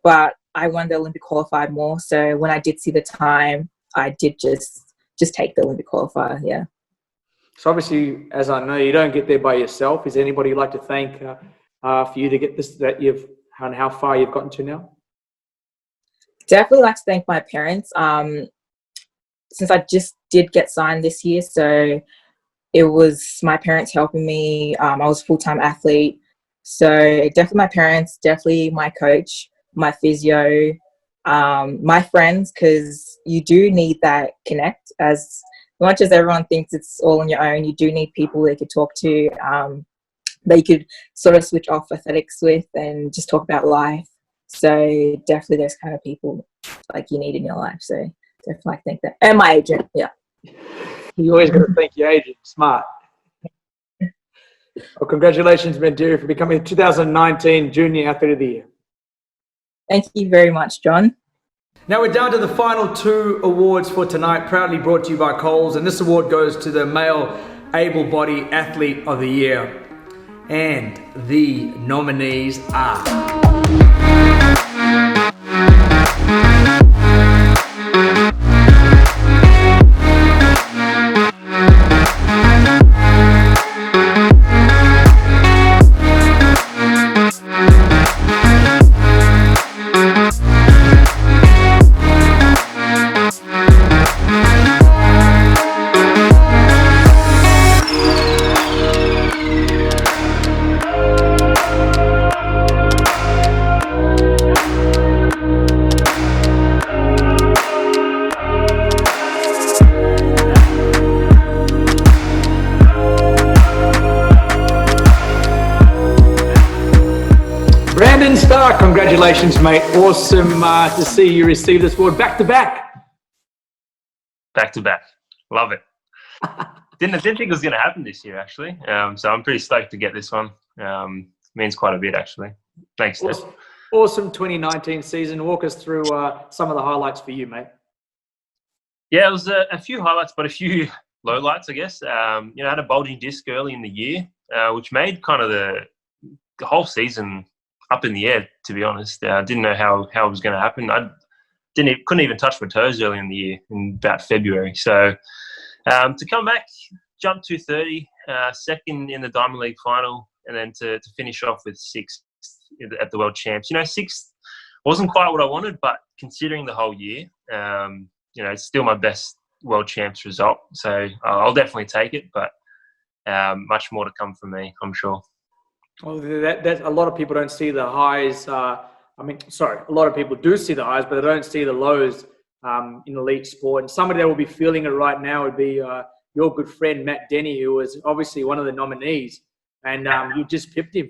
but I wanted the Olympic qualifier more. So when I did see the time, I did just take the Olympic qualifier. Yeah. So obviously, as I know, you don't get there by yourself. Is there anybody you'd like to thank for you to get this, that you've, and how far you've gotten to now? Definitely like to thank my parents. Since I just did get signed this year, so it was my parents helping me. I was a full-time athlete. So definitely my parents, definitely my coach, my physio, my friends, because you do need that connect. As much as everyone thinks it's all on your own, you do need people that you could talk to, that you could sort of switch off athletics with and just talk about life. So definitely those kind of people like you need in your life. So definitely thank that. And my agent, yeah. You always got to thank your agent. Smart. Well, congratulations, Mandiri, for becoming the 2019 Junior Athlete of the Year. Thank you very much, John. Now we're down to the final two awards for tonight, proudly brought to you by Coles, and this award goes to the Male Able-Bodied Athlete of the Year. And the nominees are... Brandon Stark, congratulations, mate. Awesome to see you receive this award back to back. Back to back. Love it. Didn't think it was going to happen this year, actually. So I'm pretty stoked to get this one. Means quite a bit, actually. Thanks, Steph. Awesome 2019 season. Walk us through some of the highlights for you, mate. Yeah, it was a few highlights, but a few lowlights, I guess. I had a bulging disc early in the year, which made kind of the whole season up in the air, to be honest. I didn't know how it was going to happen. I couldn't even touch my toes early in the year, in about February. So to come back, jump 230, second in the Diamond League final, and then to finish off with sixth at the World Champs. Sixth wasn't quite what I wanted, but considering the whole year, it's still my best World Champs result. So I'll definitely take it, but much more to come from me, I'm sure. Well, that a lot of people don't see the highs. A lot of people do see the highs, but they don't see the lows in elite sport. And somebody that will be feeling it right now would be your good friend, Matt Denny, who was obviously one of the nominees, and you just pipped him.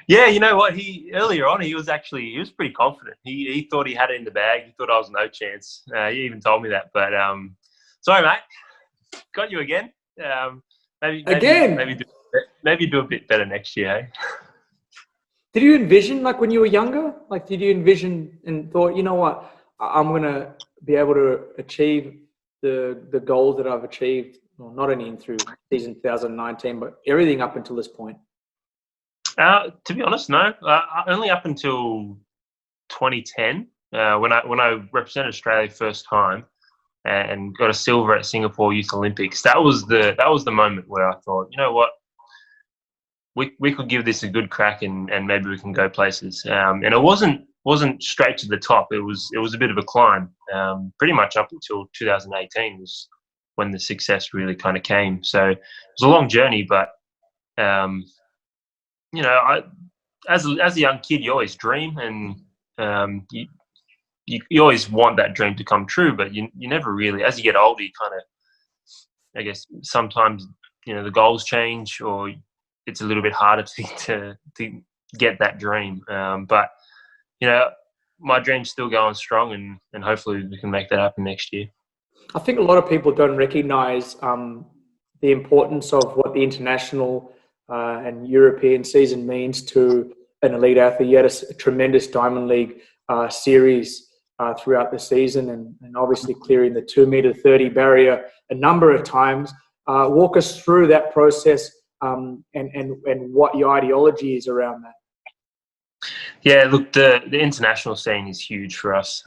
Yeah, you know what? Earlier on, he was pretty confident. He thought he had it in the bag. He thought I was no chance. He even told me that. But sorry, mate. Got you again. Maybe do a bit better next year. Eh? Did you envision, like when you were younger, did you envision and thought, you know what, I'm going to be able to achieve the goals that I've achieved, well, not only through season 2019, but everything up until this point? To be honest, no. Only up until 2010, when I represented Australia first time and got a silver at Singapore Youth Olympics. That was the moment where I thought, you know what, we could give this a good crack and maybe we can go places. And it wasn't straight to the top. It was a bit of a climb. Pretty much up until 2018 was when the success really kind of came. So it was a long journey, but as a young kid, you always dream, and you always want that dream to come true, but you never really. As you get older, you kind of, I guess, sometimes the goals change, or it's a little bit harder to get that dream. But my dream's still going strong, and hopefully we can make that happen next year. I think a lot of people don't recognise the importance of what the international and European season means to an elite athlete. You had a tremendous Diamond League series throughout the season, and obviously clearing the 2-meter-30 barrier a number of times. Walk us through that process and what your ideology is around that. Yeah, look, the international scene is huge for us,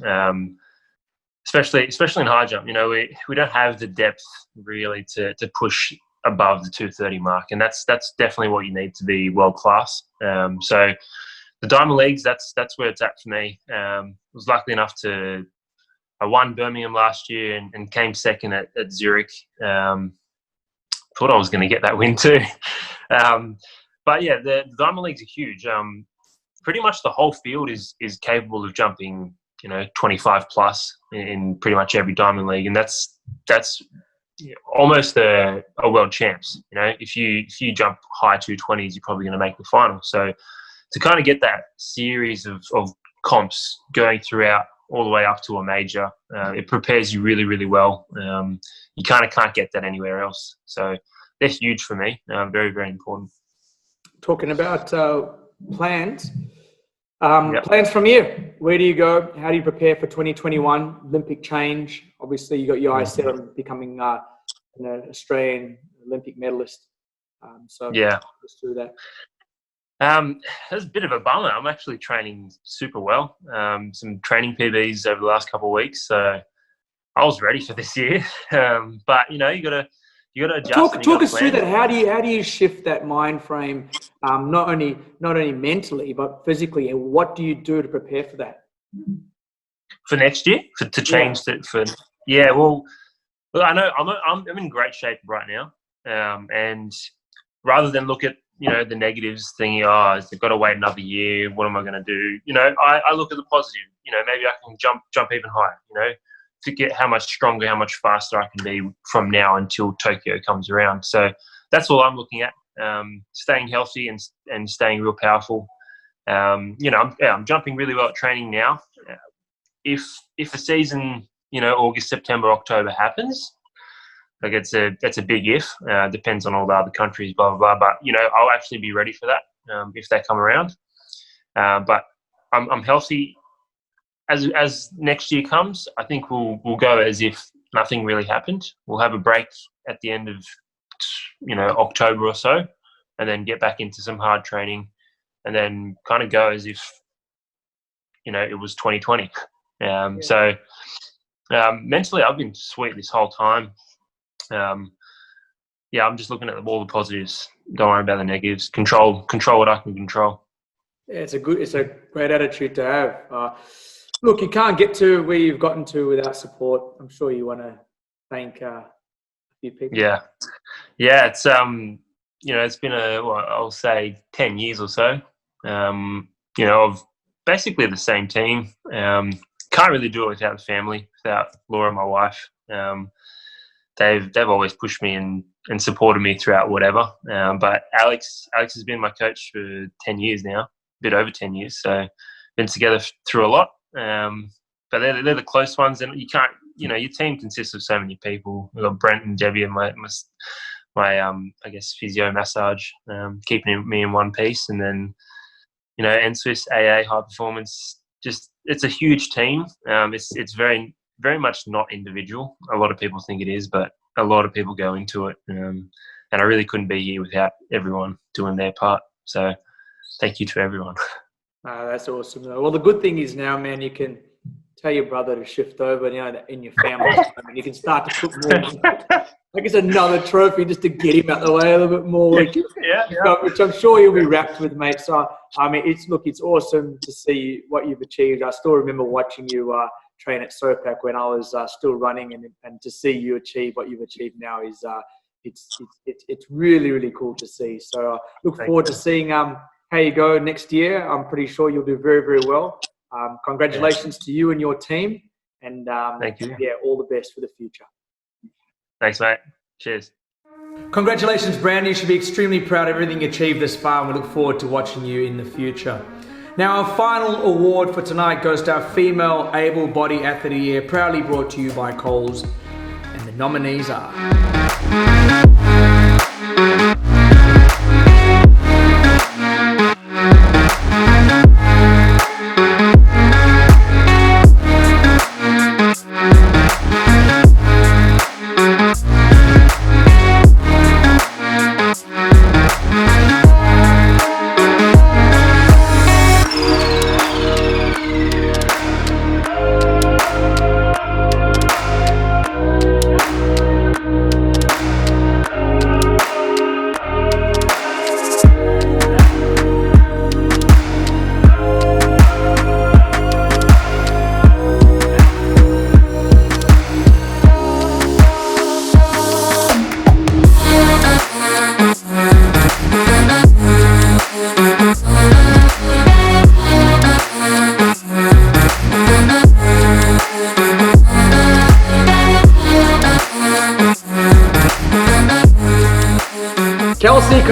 especially in high jump. You know, we don't have the depth really to push above the 230 mark, and that's definitely what you need to be world class. So the Diamond Leagues, that's where it's at for me. Was lucky enough I won Birmingham last year and came second at Zurich. Thought I was going to get that win too. But yeah, the Diamond Leagues are huge. Pretty much the whole field is capable of jumping, 25 plus in pretty much every Diamond League, and that's almost a world champs. If you jump high 220s, you're probably going to make the final. So to kind of get that series of comps going throughout all the way up to a major, it prepares you really, really well. You kind of can't get that anywhere else. So they're huge for me. Very, very important. Talking about plans. Yep. Plans from you. Where do you go? How do you prepare for 2021 Olympic change? Obviously, you got your eyes set on becoming an Australian Olympic medalist. So yeah, let's do that. That's a bit of a bummer. I'm actually training super well. Some training PBs over the last couple of weeks, so I was ready for this year. But you gotta adjust. Talk us through that. How do you shift that mind frame, not only mentally but physically, and what do you do to prepare for that? For next year, to change that for well, I know I'm in great shape right now, and rather than look at the negatives, thinking, they've got to wait another year, what am I going to do? I look at the positive. Maybe I can jump even higher. To get how much stronger, how much faster I can be from now until Tokyo comes around. So that's all I'm looking at. Staying healthy and staying real powerful. I'm jumping really well at training now. If a season, August, September, October happens, like that's a big if. Depends on all the other countries, blah blah blah. But I'll actually be ready for that if they come around. But I'm healthy. As next year comes, I think we'll go as if nothing really happened. We'll have a break at the end of October or so, and then get back into some hard training, and then kind of go as if it was 2020. So mentally, I've been sweet this whole time. I'm just looking at all the positives. Don't worry about the negatives. Control what I can control. Yeah, it's a great attitude to have. Look, you can't get to where you've gotten to without support. I'm sure you want to thank a few people. Yeah. It's it's been I'll say 10 years or so. Of basically the same team. Can't really do it without the family, without Laura, my wife. They've always pushed me and supported me throughout whatever. But Alex has been my coach for 10 years now, a bit over 10 years. So been together through a lot. But they're the close ones, and you can't. Your team consists of so many people. We've got Brent and Debbie and my I guess physio massage, keeping me in one piece, and then NSWIS, AA, high performance. Just it's a huge team. It's very very much not individual. A lot of people think it is, but a lot of people go into it. And I really couldn't be here without everyone doing their part. So thank you to everyone. That's awesome. Well, the good thing is now, man, you can tell your brother to shift over, in your family. I mean, you can start to put more, I guess, another trophy just to get him out the way a little bit more. Which I'm sure you'll be wrapped with, mate. So, I mean, it's awesome to see what you've achieved. I still remember watching you train at SOPAC when I was still running, and to see you achieve what you've achieved now is it's really, really cool to see. So look forward to seeing how you go next year. I'm pretty sure you'll do very, very well. Congratulations to you and your team, and thank you. Yeah, all the best for the future. Thanks, mate. Cheers. Congratulations, Brandon. You should be extremely proud of everything you achieved this far, and we look forward to watching you in the future. Now, our final award for tonight goes to our Female Able-Bodied Athlete of the Year, proudly brought to you by Coles, and the nominees are...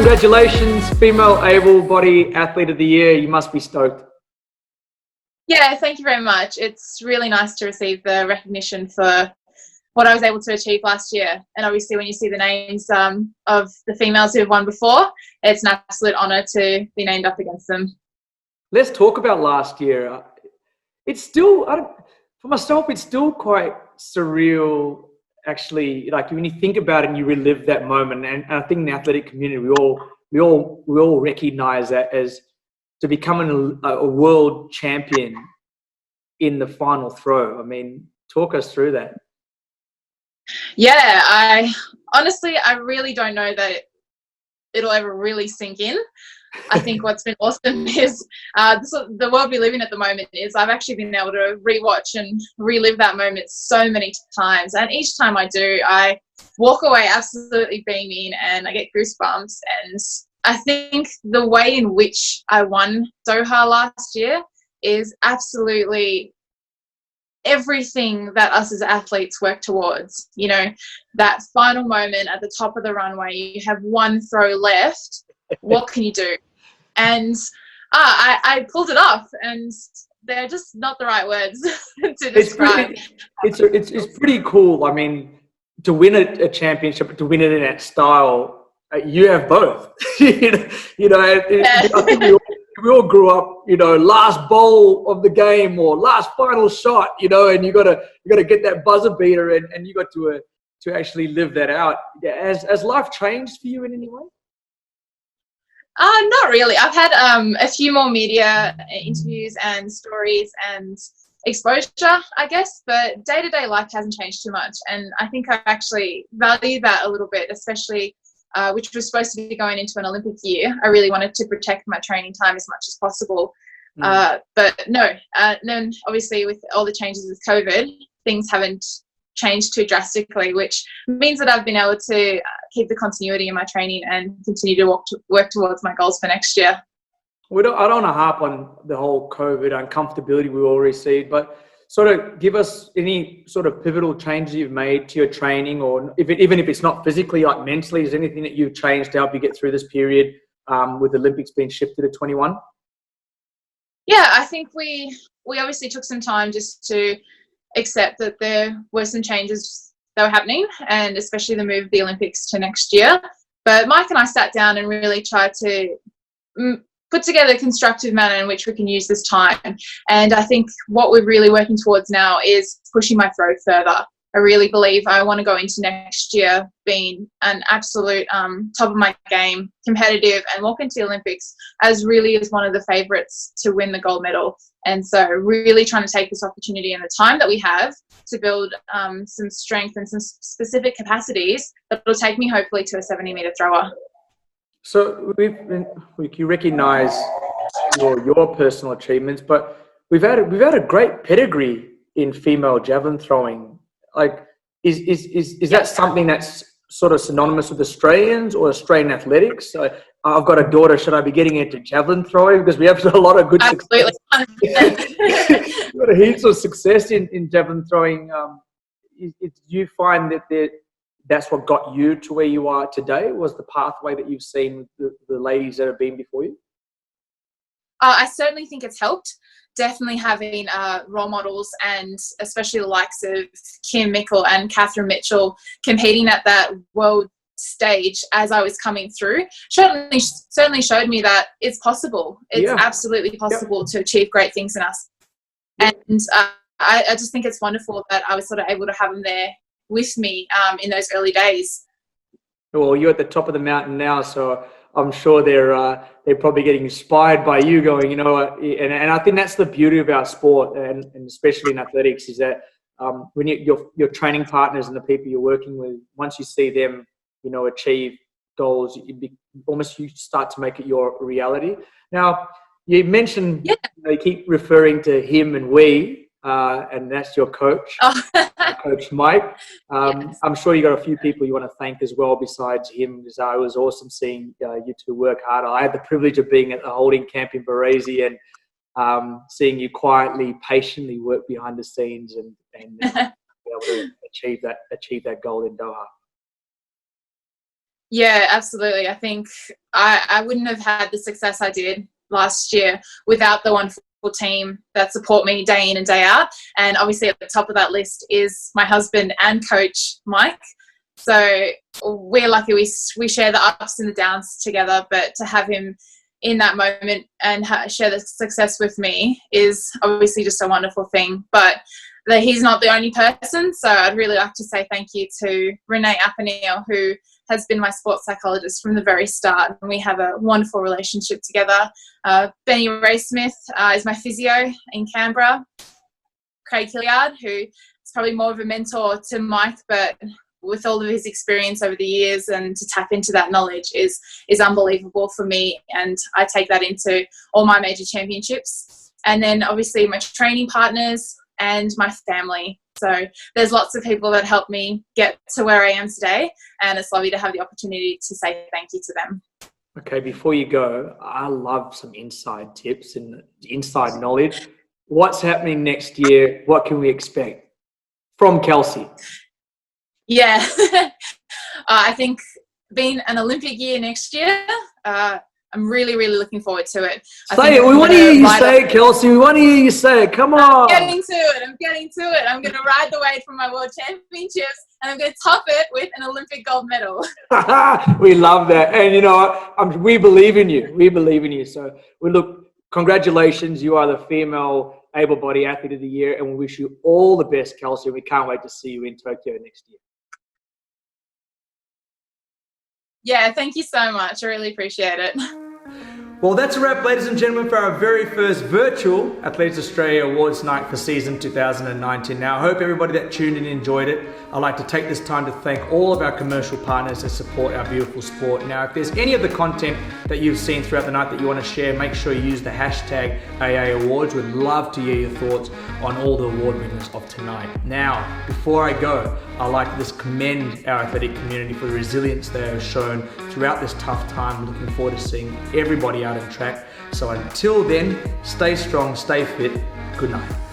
congratulations, Female Able Body Athlete of the Year. You must be stoked. Yeah, thank you very much. It's really nice to receive the recognition for what I was able to achieve last year. And obviously when you see the names of the females who have won before, it's an absolute honour to be named up against them. Let's talk about last year. It's still, for myself, it's still quite surreal, actually. Like when you think about it and you relive that moment, and I think in the athletic community, we all recognise that as to becoming a world champion in the final throw. I mean, talk us through that. Yeah, I really don't know that it'll ever really sink in. I think what's been awesome is the world we live in at the moment is I've actually been able to rewatch and relive that moment so many times. And each time I do, I walk away absolutely beaming and I get goosebumps. And I think the way in which I won Doha last year is absolutely everything that us as athletes work towards. You know, that final moment at the top of the runway, you have one throw left. What can you do? And I pulled it off, and they're just not the right words to describe. It's pretty cool. I mean, to win a championship, to win it in that style, you have both. you know, I think we all grew up, you know, last bowl of the game or last final shot, you know, and you gotta get that buzzer beater, and you got to actually live that out. Has life changed for you in any way? Not really. I've had a few more media interviews and stories and exposure, I guess, but day-to-day life hasn't changed too much. And I think I actually value that a little bit, especially which was supposed to be going into an Olympic year. I really wanted to protect my training time as much as possible. But no, then obviously with all the changes with COVID, things haven't changed too drastically, which means that I've been able to keep the continuity in my training and continue to work towards my goals for next year. I don't want to harp on the whole COVID uncomfortability we all received, but sort of give us any sort of pivotal changes you've made to your training, or even if it's not physically, like mentally, is there anything that you've changed to help you get through this period with the Olympics being shifted to 21? Yeah, I think we obviously took some time just to accept that there were some changes that were happening, and especially the move of the Olympics to next year. But Mike and I sat down and really tried to put together a constructive manner in which we can use this time. And I think what we're really working towards now is pushing my throw further. I really believe I want to go into next year being an absolute top of my game, competitive, and walk into the Olympics as really as one of the favourites to win the gold medal. And so really trying to take this opportunity and the time that we have to build some strength and some specific capacities that will take me hopefully to a 70-metre thrower. So you recognise your personal achievements, but we've had a great pedigree in female javelin throwing. Like, is that something that's sort of synonymous with Australians or Australian athletics? I've got a daughter. Should I be getting into javelin throwing? Because we have a lot of good Absolutely. success. We've got heaps of success in javelin throwing. Do you find that that's what got you to where you are today? Was the pathway that you've seen the ladies that have been before you? I certainly think it's helped. Definitely having role models, and especially the likes of Kim Mickle and Catherine Mitchell competing at that world stage as I was coming through certainly showed me that it's possible. It's absolutely possible to achieve great things in us. And I just think it's wonderful that I was sort of able to have them there with me in those early days. Well, you're at the top of the mountain now, so I'm sure they're probably getting inspired by you going, you know, and I think that's the beauty of our sport, and especially in athletics, is that when your training partners and the people you're working with, once you see them, you know, achieve goals, you start to make it your reality. Now, you mentioned you keep referring to him and we, and that's your coach, Coach Mike. Yes. I'm sure you got a few people you want to thank as well besides him, because it was awesome seeing you two work hard. I had the privilege of being at the holding camp in Barese and seeing you quietly, patiently work behind the scenes and be able to achieve that goal in Doha. Yeah, absolutely. I think I wouldn't have had the success I did last year without the wonderful team that support me day in and day out. And obviously at the top of that list is my husband and coach, Mike. So we're lucky we share the ups and the downs together, but to have him in that moment and share the success with me is obviously just a wonderful thing. But he's not the only person, so I'd really like to say thank you to Renee Apanil, who has been my sports psychologist from the very start, and we have a wonderful relationship together. Benny Ray-Smith is my physio in Canberra. Craig Hilliard, who is probably more of a mentor to Mike, but with all of his experience over the years and to tap into that knowledge is unbelievable for me, and I take that into all my major championships. And then obviously my training partners and my family. So there's lots of people that helped me get to where I am today, and it's lovely to have the opportunity to say thank you to them. Okay, before you go, I love some inside tips and inside knowledge. What's happening next year? What can we expect from Kelsey? Yeah, I think being an Olympic year next year, I'm really, really looking forward to it. Say it. We want to hear you say it, Kelsey. We want to hear you say it. Come on. I'm getting to it. I'm going to ride the wave from my World Championships, and I'm going to top it with an Olympic gold medal. We love that. And you know what? We believe in you. We believe in you. So congratulations. You are the female able-bodied athlete of the year, and we wish you all the best, Kelsey. We can't wait to see you in Tokyo next year. Yeah, thank you so much. I really appreciate it. Well, that's a wrap, ladies and gentlemen, for our very first virtual Athletics Australia Awards night for season 2019. Now, I hope everybody that tuned in enjoyed it. I'd like to take this time to thank all of our commercial partners that support our beautiful sport. Now, if there's any of the content that you've seen throughout the night that you want to share, make sure you use the hashtag AA Awards. We'd love to hear your thoughts on all the award winners of tonight. Now, before I go, I'd like to just commend our athletic community for the resilience they have shown throughout this tough time. Looking forward to seeing everybody out on track. So until then, stay strong, stay fit. Good night.